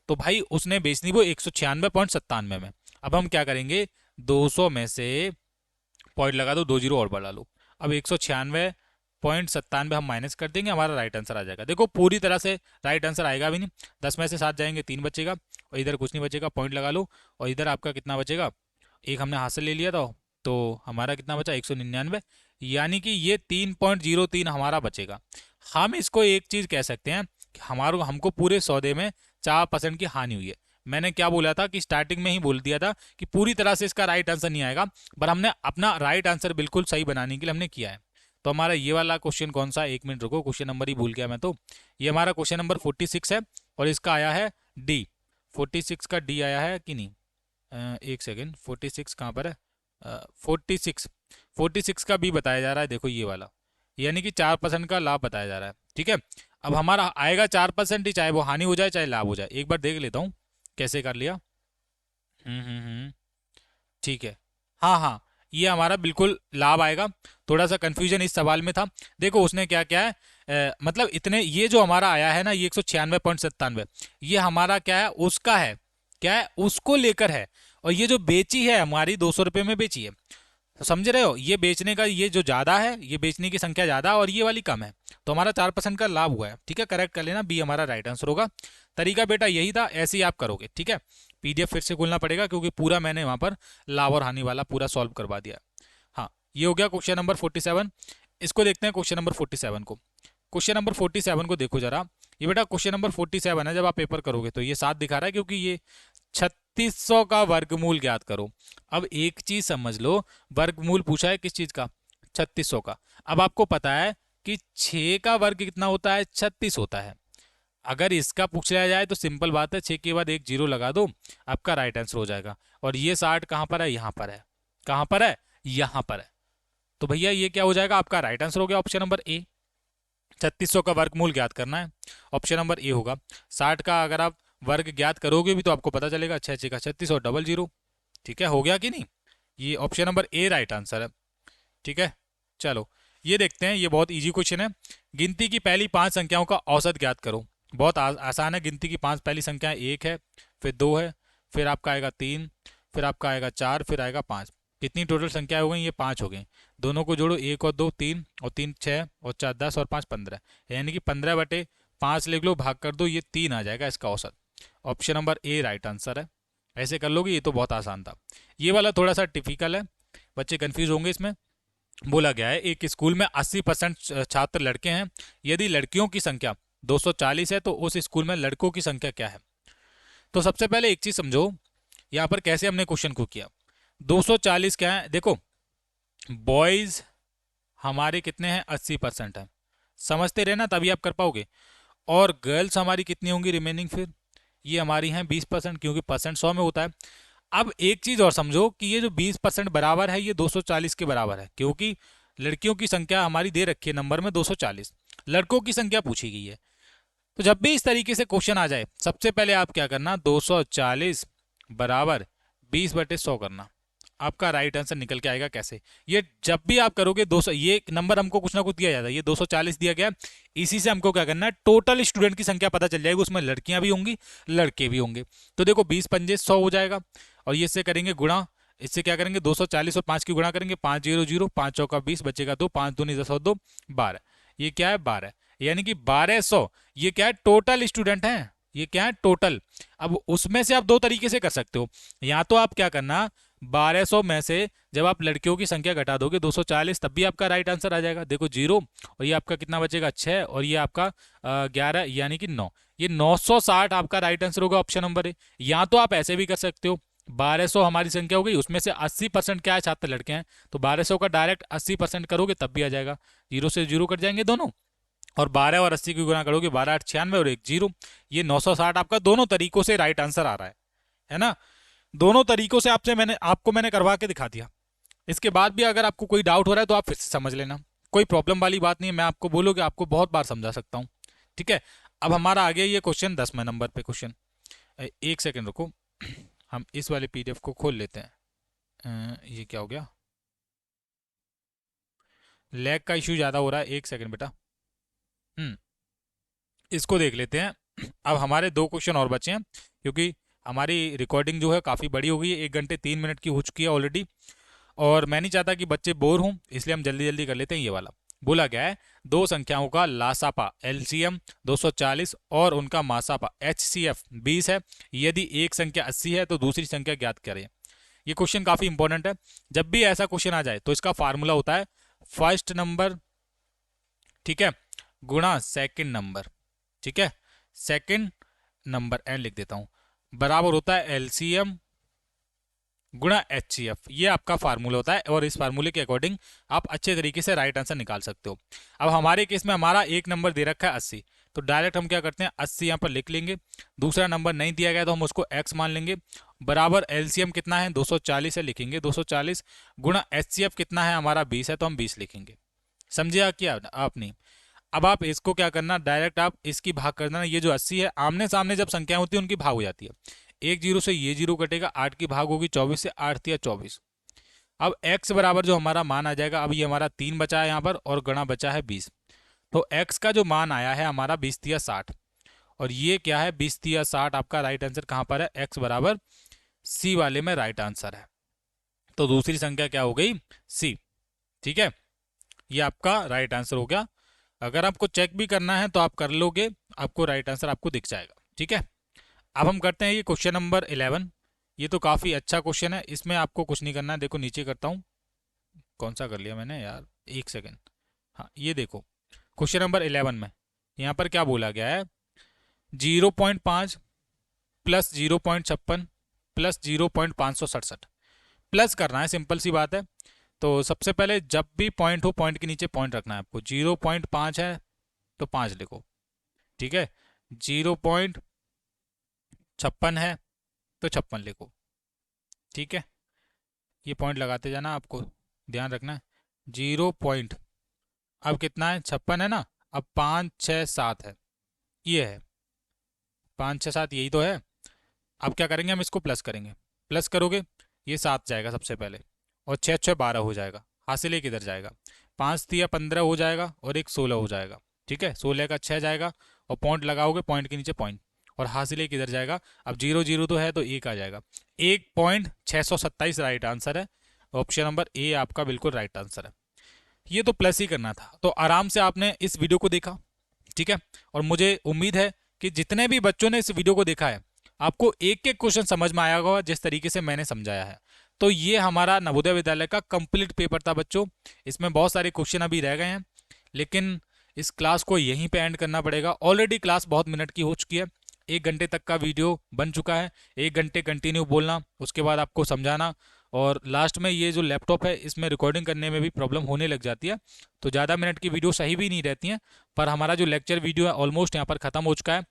तो भाई उसने बेचनी वो 196.97 में। अब हम क्या करेंगे, 200 में से पॉइंट लगा दो, 2 जीरो और बढ़ा लो। अब 196.97 हम माइनस कर देंगे, हमारा राइट आंसर आ जाएगा। देखो पूरी तरह से राइट आंसर आएगा भी नहीं, 10 में से 7 जाएंगे, 3 बचेगा और इधर कुछ नहीं बचेगा, पॉइंट लगा लो। और इधर आपका कितना बचेगा, एक हमने हाथ से ले लिया था, तो हमारा कितना बचा, 199, यानी कि ये 3.03 हमारा बचेगा। हम इसको एक चीज़ कह सकते हैं कि हमको पूरे सौदे में 4% की हानि हुई है। मैंने क्या बोला था कि स्टार्टिंग में ही बोल दिया था कि पूरी तरह से इसका राइट आंसर नहीं आएगा, पर हमने अपना राइट आंसर बिल्कुल सही बनाने के लिए हमने किया है। तो हमारा ये वाला क्वेश्चन कौन सा, एक मिनट रुको, क्वेश्चन नंबर ही भूल गया मैं तो। ये हमारा क्वेश्चन नंबर 46 है और इसका आया है डी। 46 का डी आया है कि नहीं, एक सेकेंड, 46 कहाँ पर है, 46 46 का बी बताया जा रहा है, देखो ये वाला, यानी कि 4% का लाभ बताया जा रहा है। ठीक है, अब हमारा आएगा 4% ही, चाहे वो हानि हो जाए चाहे लाभ हो जाए। एक बार देख लेता हूँ कैसे कर लिया। हम्म। ठीक है, हाँ हाँ, ये हमारा बिल्कुल लाभ आएगा। थोड़ा सा कंफ्यूजन इस सवाल में था। देखो उसने क्या क्या है, मतलब इतने, ये जो हमारा आया है ना, ये 196.97, ये हमारा क्या है, उसका है, क्या है, उसको लेकर है। और ये जो बेची है हमारी 200 रुपये में बेची है, तो समझ रहे हो, ये बेचने का, ये जो ज्यादा है, ये बेचने की संख्या ज्यादा और ये वाली कम है, तो हमारा 4% का लाभ हुआ है। ठीक है, करेक्ट कर लेना, बी हमारा राइट आंसर होगा। तरीका बेटा यही था, ऐसे ही आप करोगे। ठीक है, पीडीएफ फिर से खोलना पड़ेगा क्योंकि पूरा मैंने वहां पर लाभ और हानि वाला पूरा सॉल्व करवा दिया। हाँ, ये हो गया क्वेश्चन नंबर 47। इसको देखते हैं क्वेश्चन नंबर 47 को। क्वेश्चन नंबर 47 को देखो जरा। ये बेटा क्वेश्चन नंबर 47 है, जब आप पेपर करोगे तो ये 7 दिखा रहा है, क्योंकि ये 3600 का वर्गमूल ज्ञात करो। अब एक चीज समझ लो, वर्गमूल पूछा है किस चीज का, 3600 का। अब आपको पता है कि 6 का वर्ग कितना होता है, 36 होता है। अगर इसका पूछ लिया जाए तो सिंपल बात है, 6 के बाद एक जीरो लगा दो, आपका राइट आंसर हो जाएगा। और ये 60 कहाँ पर है, यहाँ पर है। कहाँ पर है, यहाँ पर है। तो भैया ये क्या हो जाएगा, आपका राइट आंसर हो गया ऑप्शन नंबर ए। 3600 का वर्गमूल ज्ञात करना है, ऑप्शन नंबर ए होगा। 60 का अगर आप वर्ग ज्ञात करोगे भी तो आपको पता चलेगा, 6 6 का 36 और डबल जीरो। ठीक है, हो गया कि नहीं, ये option number A right answer है। ठीक है, चलो ये देखते हैं, ये बहुत इजी क्वेश्चन है। गिनती की पहली 5 संख्याओं का औसत ज्ञात करो। बहुत आसान है। गिनती की 5 पहली संख्याएं, 1 है, फिर 2 है, फिर आपका आएगा 3, फिर आपका आएगा 4, फिर आएगा 5। कितनी टोटल संख्या हो गई, ये 5 हो गई। दोनों को जोड़ो, 1 और 2 3, और 3 6, और 4 10, और 5 15, यानी कि 15/5 लिख लो, भाग कर दो, ये 3 आ जाएगा इसका औसत। Option number A right answer है। ऐसे कर लोगे, ये तो बहुत आसान था। ये वाला थोड़ा सा टिपिकल है, बच्चे कंफ्यूज होंगे इसमें। बोला गया है एक स्कूल में 80% छात्र लड़के हैं, यदि लड़कियों की संख्या 240 है तो उस स्कूल में लड़कों की संख्या क्या है। तो सबसे पहले एक चीज समझो, यहाँ पर कैसे हमने क्वेश्चन को किया। 240 क्या है, देखो बॉयज हमारे कितने हैं, 80% है, समझते रहना तभी आप कर पाओगे। और गर्ल्स हमारी कितनी होंगी रिमेनिंग, फिर ये हमारी हैं 20%, क्योंकि परसेंट 100 में होता है। अब एक चीज और समझो कि ये जो 20% बराबर है, ये 240 के बराबर है, क्योंकि लड़कियों की संख्या हमारी दे रखी है नंबर में 240, लड़कों की संख्या पूछी गई है। तो जब भी इस तरीके से क्वेश्चन आ जाए, सबसे पहले आप क्या करना, 240 बराबर 20/100 करना, आपका राइट आंसर निकल के आएगा। कैसे, ये जब भी आप करोगे 200, ये नंबर हमको कुछ ना कुछ दिया जाता है, ये 240 दिया गया, इसी से हमको क्या करना है, टोटल स्टूडेंट की संख्या पता चल जाएगी, उसमें लड़कियां भी होंगी लड़के भी होंगे। तो देखो 20 पंजे 100 हो जाएगा, और ये इससे करेंगे गुणा, इससे क्या करेंगे, 240 और 5 की गुणा करेंगे, 5 0 0, 5 चौका 20, बचेगा 2, 5 दूनी 10 और 2 12, ये क्या है 12, यानी कि 1200। ये क्या है, टोटल स्टूडेंट हैं, ये क्या है टोटल। अब उसमें से आप दो तरीके से कर सकते हो, या तो आप क्या करना, 1200 में से जब आप लड़कियों की संख्या घटा दोगे 240, तब भी आपका राइट आंसर आ जाएगा। देखो 0, और ये आपका कितना बचेगा 6, और ये आपका 11, यानी कि 9, ये 960 आपका राइट आंसर होगा ऑप्शन नंबर ए। या तो आप ऐसे भी कर सकते हो, 1200 हमारी संख्या हो गई, उसमें से 80% क्या है, छात्र लड़के हैं, तो 1200 का डायरेक्ट 80% करोगे तब भी आ जाएगा, 0 से 0 कट जाएंगे दोनों, और 12 और 80 की गुणा करोगे, 12 8 96 और 1 0, ये 960 आपका दोनों तरीकों से राइट आंसर आ रहा है ना। दोनों तरीकों से मैंने करवा के दिखा दिया। इसके बाद भी अगर आपको कोई डाउट हो रहा है तो आप फिर से समझ लेना, कोई प्रॉब्लम वाली बात नहीं है, मैं आपको बोलूँगा, आपको बहुत बार समझा सकता हूँ। ठीक है, अब हमारा आ गया ये क्वेश्चन 10वें नंबर पे क्वेश्चन। एक सेकेंड रुको, हम इस वाले पीडीएफ को खोल लेते हैं। ये क्या हो गया, लैग का इशू ज़्यादा हो रहा है, एक सेकेंड बेटा। इसको देख लेते हैं। अब हमारे 2 क्वेश्चन और बचे हैं, क्योंकि हमारी रिकॉर्डिंग जो है काफ़ी बड़ी हो गई है, 1 घंटे 3 मिनट की हो चुकी है ऑलरेडी, और मैं नहीं चाहता कि बच्चे बोर हों, इसलिए हम जल्दी जल्दी कर लेते हैं। ये वाला बोला गया है, दो संख्याओं का लासापा एलसीएम 240 और उनका मासापा एचसीएफ 20 है, यदि एक संख्या 80 है तो दूसरी संख्या ज्ञात करें। ये क्वेश्चन काफ़ी इंपॉर्टेंट है। जब भी ऐसा क्वेश्चन आ जाए तो इसका फार्मूला होता है फर्स्ट नंबर, ठीक है, गुणा सेकंड नंबर, ठीक है, सेकंड नंबर एन लिख देता हूं, बराबर होता है एलसीएम गुणा एचसीएफ। ये आपका फार्मूला होता है, और इस फार्मूले के अकॉर्डिंग आप अच्छे तरीके से राइट आंसर निकाल सकते हो। अब हमारे केस में हमारा एक नंबर दे रखा है 80, तो डायरेक्ट हम क्या करते हैं 80 यहाँ पर लिख लेंगे। दूसरा नंबर नहीं दिया गया तो हम उसको x मान लेंगे, बराबर एलसीएम कितना है 240 है, लिखेंगे 240 गुणा एचसीएफ कितना है हमारा 20 है, तो हम 20 लिखेंगे। समझे क्या आपने? अब आप इसको क्या करना, डायरेक्ट आप इसकी भाग कर देना। ये जो 80 है, आमने सामने जब संख्या होती है उनकी भाग हो जाती है। एक जीरो से ये जीरो कटेगा, 8 की भाग होगी 24 से, 8 या 24। अब x बराबर जो हमारा मान आ जाएगा, अब ये हमारा 3 बचा है यहाँ पर और गणा बचा है 20। तो x का जो मान आया है हमारा 20 या 60, और ये क्या है 20 या 60। आपका राइट आंसर कहाँ पर है? x बराबर सी वाले में राइट आंसर है। तो दूसरी संख्या क्या हो गई? सी। ठीक है, ये आपका राइट आंसर हो गया। अगर आपको चेक भी करना है तो आप कर लोगे, आपको राइट आंसर आपको दिख जाएगा। ठीक है, अब हम करते हैं ये क्वेश्चन नंबर 11। ये तो काफ़ी अच्छा क्वेश्चन है, इसमें आपको कुछ नहीं करना है। देखो नीचे करता हूँ, कौन सा कर लिया मैंने यार, एक सेकेंड। हाँ, ये देखो क्वेश्चन नंबर 11 में यहाँ पर क्या बोला गया है, 0.5 प्लस 0.56 प्लस 0.567 प्लस करना है, सिंपल सी बात है। तो सबसे पहले जब भी पॉइंट हो, पॉइंट के नीचे पॉइंट रखना है आपको। 0.5 है तो 5 लिखो, ठीक है। 0.56 है तो 56 लिखो, ठीक है। ये पॉइंट लगाते जाना, आपको ध्यान रखना है। 0 पॉइंट, अब कितना है 56 है ना, अब 5 6 7 है, ये है 5 6 7, यही तो है। अब क्या करेंगे, हम इसको प्लस करेंगे। प्लस करोगे ये 7 जाएगा सबसे पहले, और 6 6 12 हो जाएगा। हासिल एक इधर जाएगा, 5 3 15 हो जाएगा, और एक 16 हो जाएगा। ठीक है, 16 का 6 जाएगा, और पॉइंट लगाओगे, पॉइंट के नीचे पॉइंट, और हासिल एक इधर जाएगा। अब 0 0 तो है तो एक आ जाएगा, 1.627 राइट आंसर है। ऑप्शन नंबर ए आपका बिल्कुल राइट आंसर है। ये तो प्लस ही करना था, तो आराम से आपने इस वीडियो को देखा, ठीक है। और मुझे उम्मीद है कि जितने भी बच्चों ने इस वीडियो को देखा है, आपको एक एक क्वेश्चन समझ में आया होगा जिस तरीके से मैंने समझाया है। तो ये हमारा नवोदय विद्यालय का कंप्लीट पेपर था बच्चों। इसमें बहुत सारे क्वेश्चन अभी रह गए हैं, लेकिन इस क्लास को यहीं पे एंड करना पड़ेगा। ऑलरेडी क्लास बहुत मिनट की हो चुकी है, 1 घंटे तक का वीडियो बन चुका है। 1 घंटे कंटिन्यू बोलना, उसके बाद आपको समझाना, और लास्ट में ये जो लैपटॉप है इसमें रिकॉर्डिंग करने में भी प्रॉब्लम होने लग जाती है, तो ज़्यादा मिनट की वीडियो सही भी नहीं रहती हैं। पर हमारा जो लेक्चर वीडियो है ऑलमोस्ट यहाँ पर ख़त्म हो चुका है,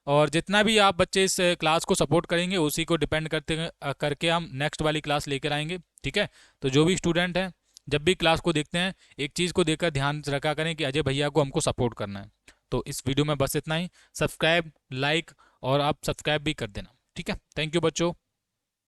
और जितना भी आप बच्चे इस क्लास को सपोर्ट करेंगे उसी को डिपेंड करके हम नेक्स्ट वाली क्लास लेकर आएंगे। ठीक है, तो जो भी स्टूडेंट हैं जब भी क्लास को देखते हैं, एक चीज़ को देखकर ध्यान रखा करें कि अजय भैया को हमको सपोर्ट करना है। तो इस वीडियो में बस इतना ही। सब्सक्राइब, लाइक, और आप सब्सक्राइब भी कर देना। ठीक है, थैंक यू बच्चों।